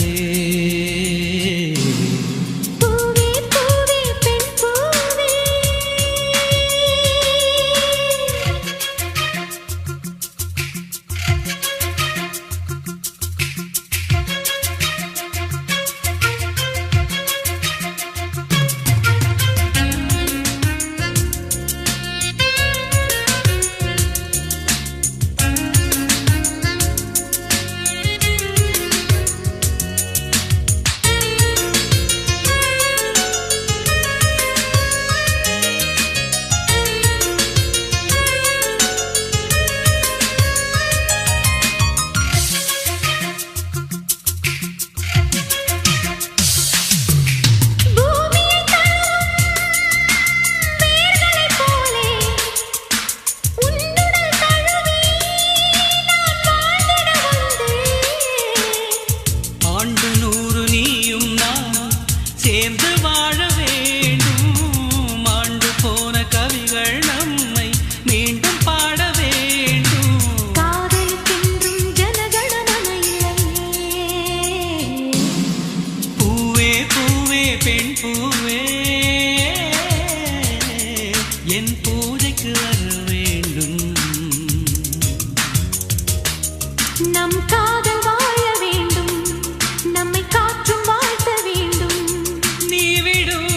என் பூஜைக்கு வர வேண்டும். நம் காதல் வாழ வேண்டும். நம்மை காற்றும் வாழ்த்த வேண்டும். நீ விடும்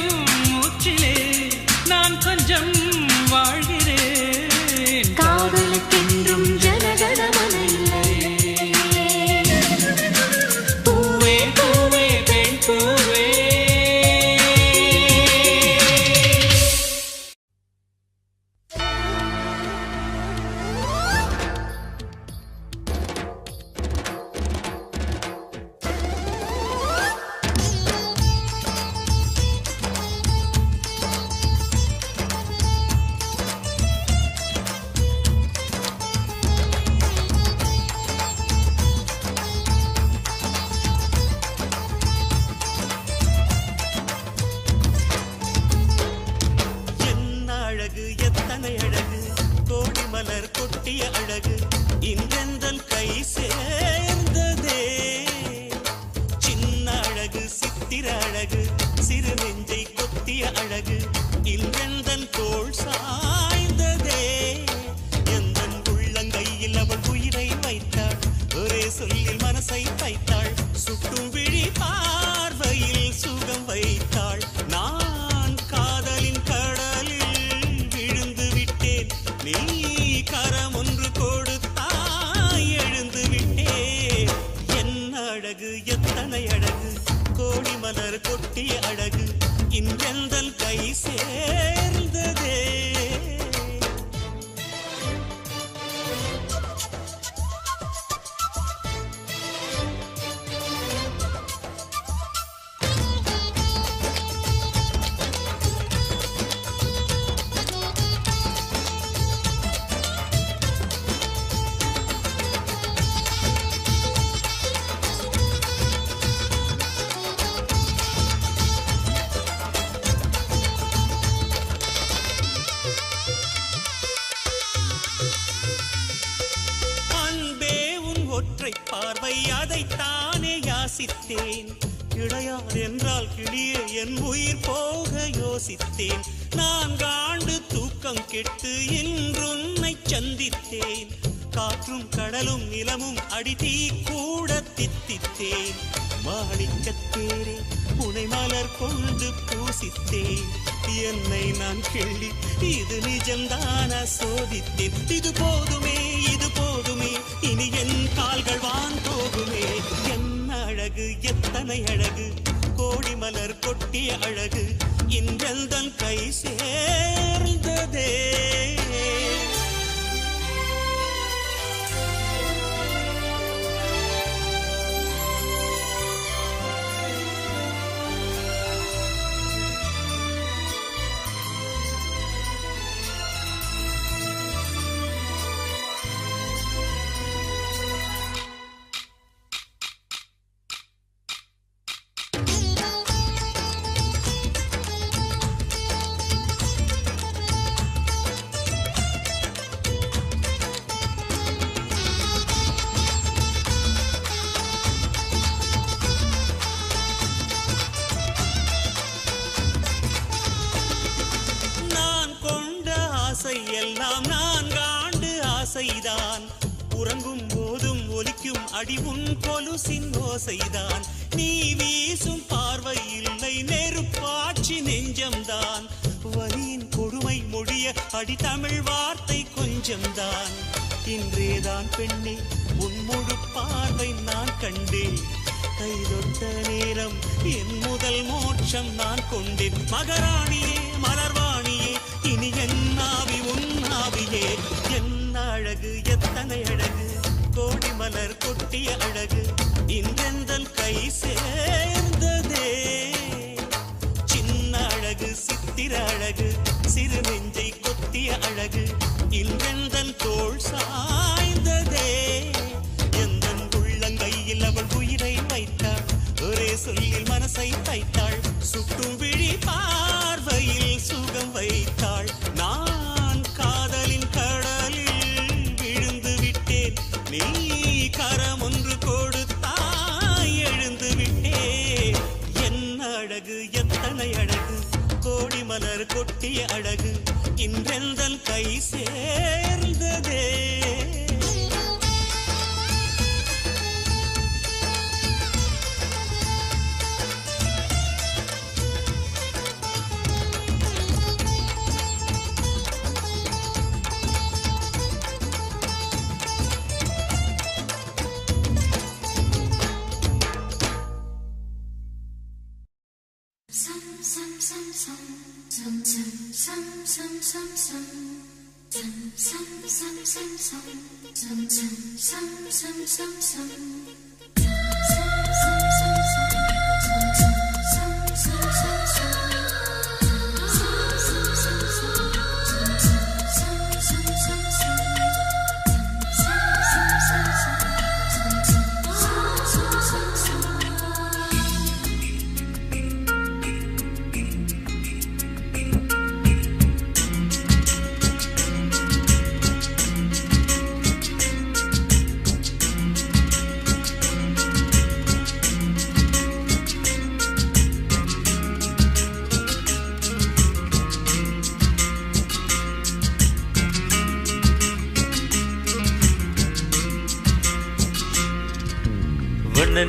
மூச்சிலே நான் கொஞ்சம் வாழ்கிறேன். காதலுக்கென்றும் ஜனகணமன இல்லை. பூவே பூவே பெண் பூவே. எத்தனை அழகு கோடி மலர் கொட்டிய அழகு இன்றெந்தன் கை சேர்ந்ததே. சின்ன அழகு சித்திர அழகு சிறு நெஞ்சை கொத்திய அழகு இன்றெந்தன் தோள் சாய்ந்ததே. எந்தன் உள்ளங்கையில் அவள் உயிரை வைத்தாள். ஒரே சொல்லில் மனசை வைத்தாள். சுட்டும் விழி பார்வையில் சுகம் வைத்தாள். நான் காதலின் கடலில் விழுந்து விட்டேன். நீ கரம் ஒன்று கொடுத்தாய் எழுந்து விட்டேன். அதைத்தானே யாசித்தேன். கிடையாது என்றால் கிளியே என் உயிர் போக யோசித்தேன். 4 ஆண்டு தூக்கம் கெட்டு இன்றுன்னை சந்தித்தேன். காற்றும் கடலும் நிலமும் அடித்தீ கூட தித்தித்தேன். மாணிக்கத்தேரே உனை மலர் கொண்டு பூசித்தேன். என்னை நான் கிள்ளி இது நிஜம்தான சோதித்தேன். இது போதுமே இது போதுமே இனி என் கால்கள் வான் போகுமே. என்ன அழகு எத்தனை அழகு கோடி மலர் கொட்டிய அழகு இன்றெந்தன் கை சேர்ந்ததே. எல்லாம் 4 ஆண்டு ஆசைதான். உறங்கும் போதும் ஒலிக்கும் அடி உன் கொலுசின் ஓசைதான். நீ வீசும் பார்வை இல்லை நெருப்பாட்சி நெஞ்சம்தான். வலியின் கொடுமை மொழிய அடி தமிழ் வார்த்தை கொஞ்சம்தான். இன்றேதான் பெண்ணே உன் முழு பார்வை நான் கண்டேன். கைதொட்ட நேரம் என் முதல் மோட்சம் நான் கொண்டேன். மகராணியே மலர்வாணியே இனி என் ஆவி உன் ஆவியே. என்ன அழகு எத்தனை அழகு கோடி மலர் கொட்டிய அழகு இன்றெந்தன் கை சேர்ந்ததே. சின்ன அழகு சித்திர அழகு சிறு நெஞ்சை கொத்திய அழகு இன்றெந்தன் தோள் சாய்ந்ததே. எந்தன் உள்ளங்கையில் அவள் உயிரை வைத்தாள். ஒரே சொல்லில் மனசை தைத்தாள். சுட்டும் விழி பார்வையில் சுகம் வைத்தாள். நான் காதலின் கடலில் விழுந்து விட்டேன். நீ கரம் ஒன்று கொடுத்தாய் எழுந்து விட்டேன். என்ன அழகு எத்தனை அழகு கோடி மலர் கொட்டிய அழகு இன்றெந்தன் கை சேர்ந்ததே.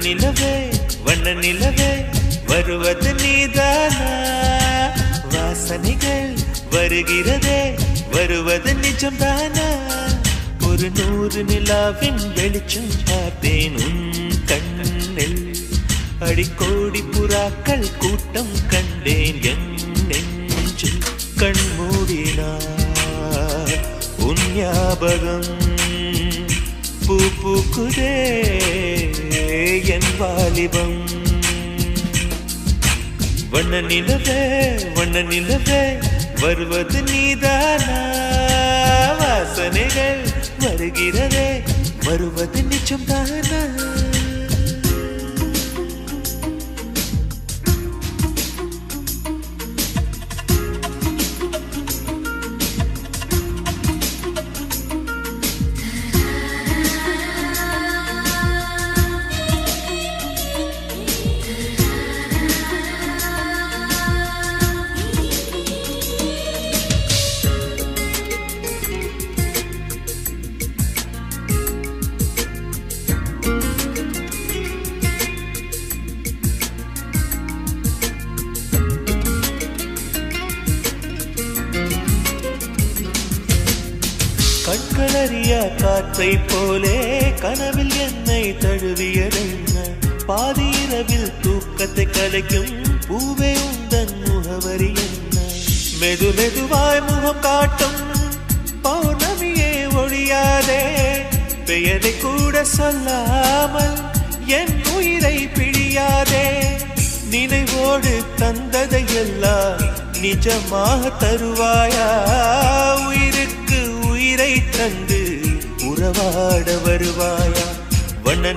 நிலவே வண்ண நிலவே வருவது நீதானா. வாசனைகள் வருகிறதே வருவது நிஜம்தானா. ஒரு 100 நிலாவின் வெளிச்சம் பார்த்தேன் உன் கண்ணில். அடிக்கோடி புறாக்கள் கூட்டம் கண்டேன் என் நெஞ்சில். கண்மூடினார் உன் ஞாபகம் பூ பூக்குதே என் வாலிபம். வண்ண நிலவே வருவது நீதானா. வாசனைகள் வருகிறதே வருவது நிஜம்தானா. கண்களறிய காற்றை போலே கனவில் என்னை தழுவியதென்ன பாதி இரவில் தூக்கத்தை கலைக்கும் பூவே உந்தன் முகவரி என்ன மெது மெதுவாய் முகம் காட்டும் பௌர்ணமியே ஒழியாதே பெயரை கூட சொல்லாமல் என் உயிரை பிழியாதே நினைவோடு தந்ததையெல்லாம் நிஜமாக தருவாயா உயிருக்கு உயிரை தந்து உறவாட வருவாயா வண்ண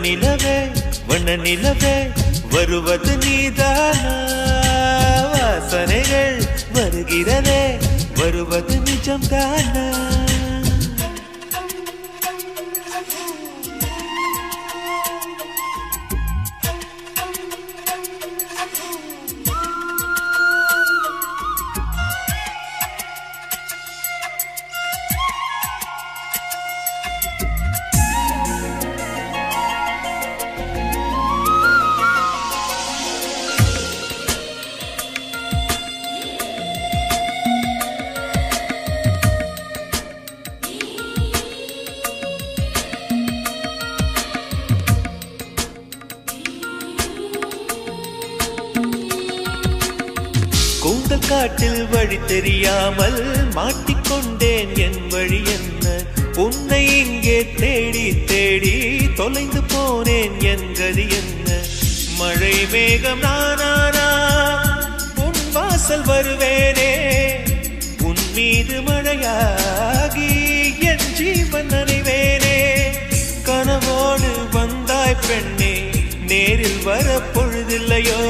நிலவே வருவது நீதானா வாசனைகள் வருகிறதே வருவது நிஜம்தானா கூந்தல் காட்டில் வழி தெரியாமல் மாட்டிக்கொண்டேன் என் வழி என்ன உன்னை இங்கே தேடி தேடி தொலைந்து போனேன் என் கதி என்ன மழை மேகம் நானானா உன் வாசல் வருவேனே உன் மீது மழையாகி என் ஜீவன் நனைவேனே கனவோடு வந்தாய் பெண்ணே நேரில் வர பொழுதில்லையோ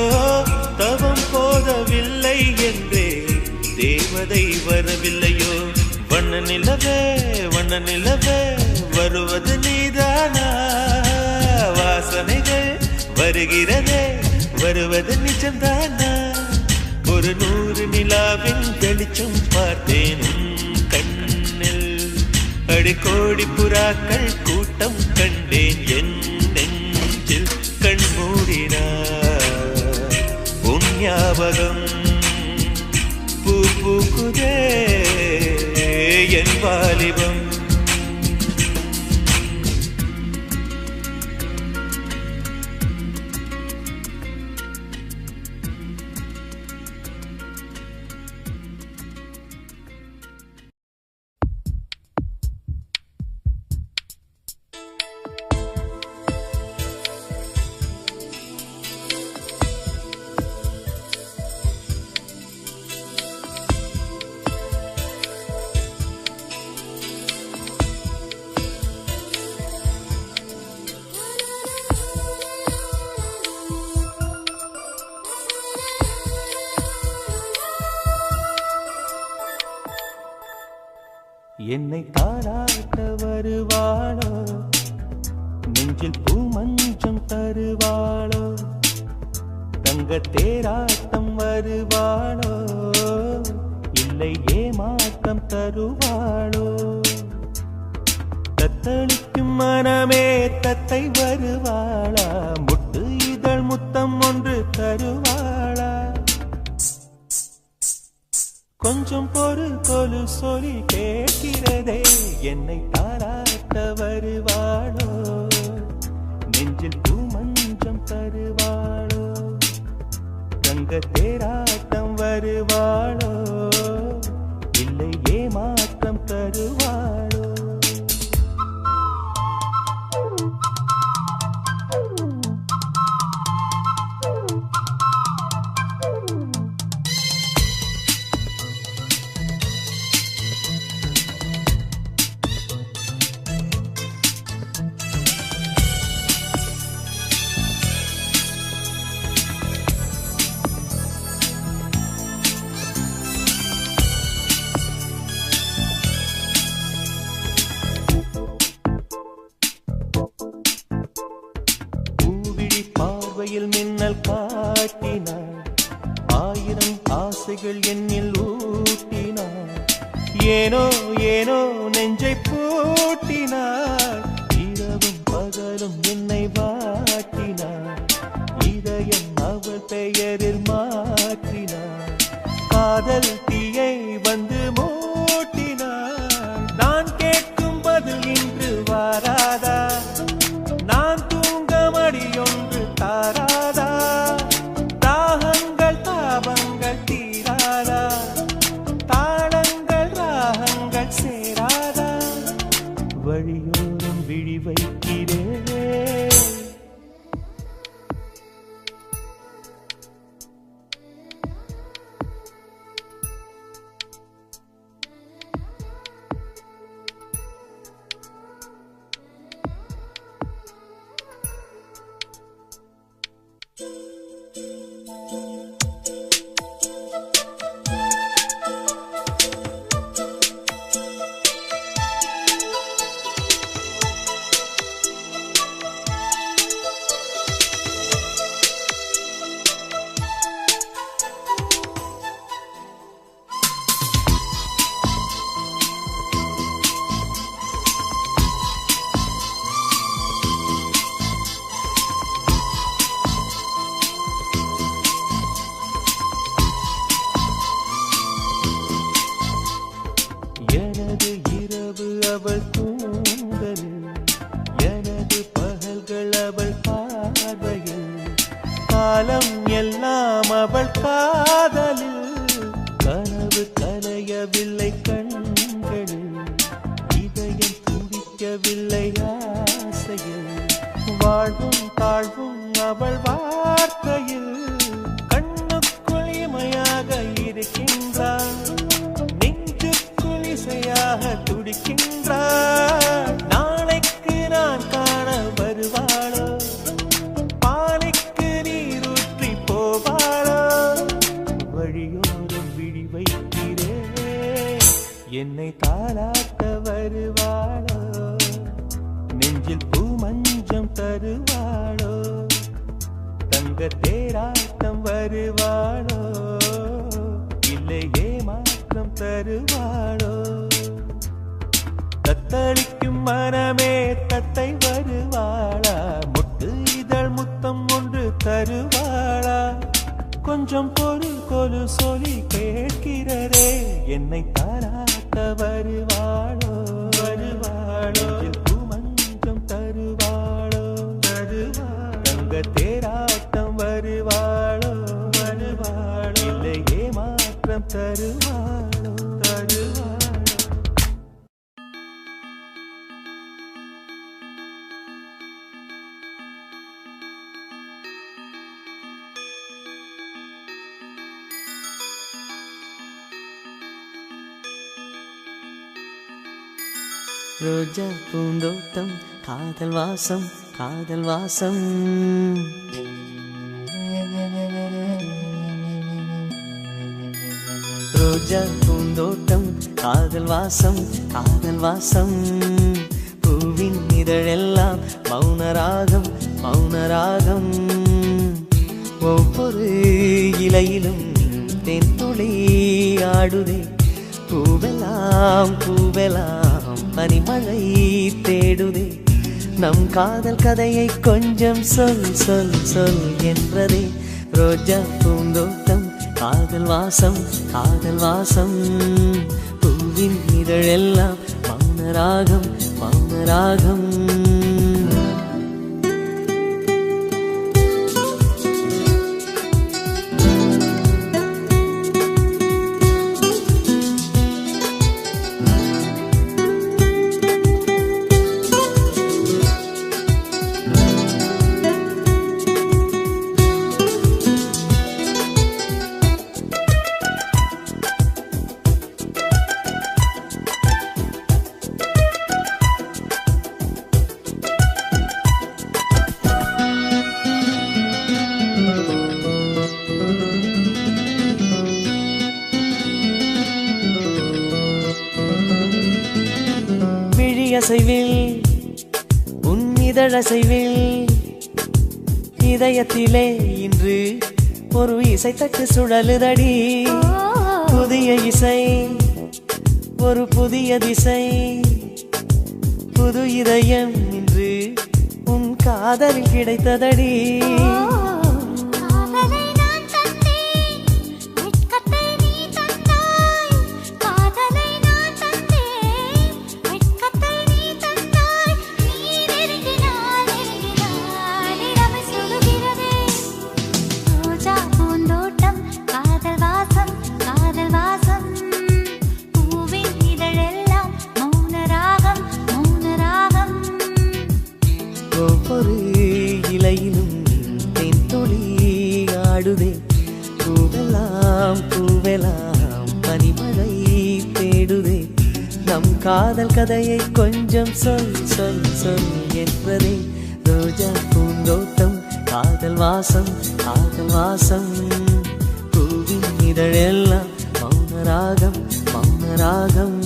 தவம் போதவில்லை என்றே தேவதை வரவில்லையோ வண்ண நிலவே வருவது நீதானா வாசனைகள் வருகிறதே வருவது நிஜம்தானா ஒரு 100 நிலாவின் வெளிச்சம் பார்த்தேன் கண்ணில் அடிக்கோடி புறாக்கள் கூட்டம் கண்டேன் என் நெஞ்சில் கண் மூடினார் உன் ஞாபகம் பூக்குதே என் வாலிபம் என்னை தாராட்ட வருவாளோ நெஞ்சில் பூமஞ்சம் தருவாளோ தங்க தேராட்டம் வருவாளோ இல்லை ஏமாற்றம் தருவாளோ தத்தளிக்கும் மனமே தத்தை வருவாளா முட்டு இதழ் முத்தம் ஒன்று தருவாளா கொஞ்சம் பொறு சொல்லி கேட்கிறதே என்னை தாராட்ட வருவாளோ நெஞ்சில் பூமஞ்சம் தருவாளோ தங்க தேராட்டம் வருவாளோ இல்லை ஏமாற்றம் தருவாளோ பார்வையில் மின்னல் காட்டினாள் 1000 ஆசைகள் என்னில் ஊட்டினாள் ஏனோ ஏனோ நெஞ்சை பூட்டினாள் இரவும் பகலும் என்னை வாட்டினாள் இதயம் அவள் பெயரில் மாற்றினாள் காதல் தீயை வந்து மூட்டினாள் நான் கேட்கும் வைக்கிறேன். எனது இரவு அவள் தூங்கலில், எனது பகல்கள் அவள் பார்வையில், காலம் எல்லாம் அவள் காதலில். கனவு கலையவில்லை கண்களில், இதயம் துடிக்கவில்லை ஆசையில். வாழ்வும் தாழ்வும் அவள் வார்த்தையில், கண்ணுக்குள் இமையாக இருக்கின்றாள், துடிக்கின்றார். நாளைக்கு நான் காண வருவாளோ, பாலைக்கு நீரூற்றி போவாளோ, வழியோரம் விழி வைக்கிறேன். என்னை தாளாட்ட வருவாளோ, நெஞ்சில் பூ மஞ்சம் தருவாளோ, தங்க தேராட்டம் வருவாளோ, இல்லை ஏமாற்றம் தருவாளோ. தத்தளிக்கும் மனமே தத்தை வருவாளா, முட்டு இதழ் முத்தம் ஒன்று தருவாளா, கொஞ்சம் பொருள் கொலு சொல்லி கேட்கிறதே, என்னை தாராட்ட வருவாளோ வருவாளோ, பூமஞ்சம் தருவாளோ தருவாளோ, தங்க தேராட்டம் வருவாளோ வருவாளோ, இல்லை ஏமாற்றம் தருவாளோ தருவாளோ. ரோஜா பூந்தோட்டம் காதல் வாசம் காதல் வாசம். ரோஜா பூந்தோட்டம் காதல் வாசம் காதல் வாசம். பூவின் இதழெல்லாம் மௌனராகம் மௌனராகம். ஒவ்வொரு இலையிலும் தென்துளி ஆடுதே, பூவெல்லாம் பூவெல்லாம் பனிமழை தேடுதே. நம் காதல் கதையை கொஞ்சம் சொல் சொல் சொல் என்றதே. ரோஜா பூந்தோட்டம் காதல் வாசம் காதல் வாசம். பூவின் இதழெல்லாம் மௌனராகம் மௌனராகம். அசைவில் உன் இதழசைவில் இதயத்திலே இன்று ஒரு இசைத்தட்டு சுழலுதடி. புதிய இசை ஒரு புதிய திசை. புது இதயம் இன்று உன் காதலில் கிடைத்ததடி. நம் காதல் கதையை கொஞ்சம் சொல் சொல் சொல் என்றதே ரோஜா பூந்தோட்டம் காதல் வாசம் காதல் வாசம் பூவின் இதழெல்லாம் மௌனராகம் மௌனராகம்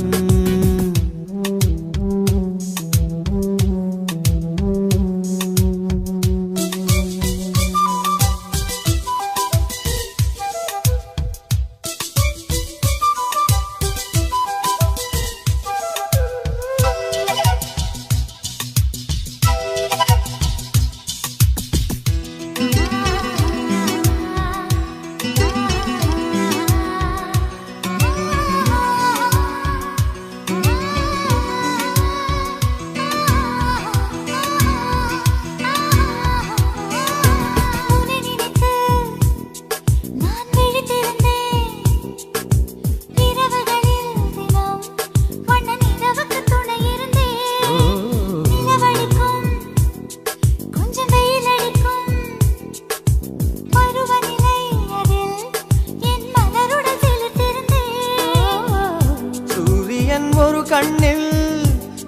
ஒரு கண்ணில்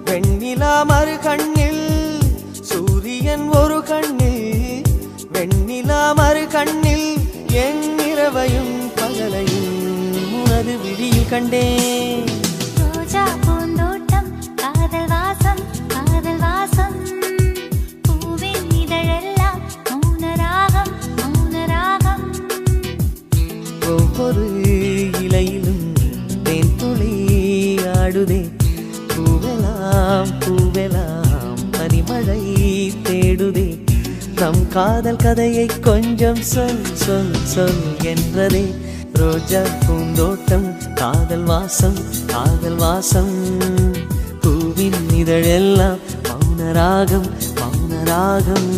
வெண்ணிலா மறு கண்ணில் சூரியன் ஒரு கண்ணில் வெண்ணிலா மறு கண்ணில் என் இரவையும் பகலையும் உனது விழியில் கண்டேன் ரோஜா பூந்தோட்டம் காதல் வாசம் காதல் வாசம் பூவின் இதழெல்லாம் மௌனராகம் மௌனராகம் ஒவ்வொரு இலையிலும் தேன் துளி ஆடுதே பூவெல்லாம் பூவெல்லாம் பனிமழை தேடுதே நம் காதல் கதையை கொஞ்சம் சொல் சொல் சொல் என்றதே ரோஜா பூந்தோட்டம் காதல் வாசம் காதல் வாசம் பூவின் இதழெல்லாம் மௌனராகம் மௌனராகம்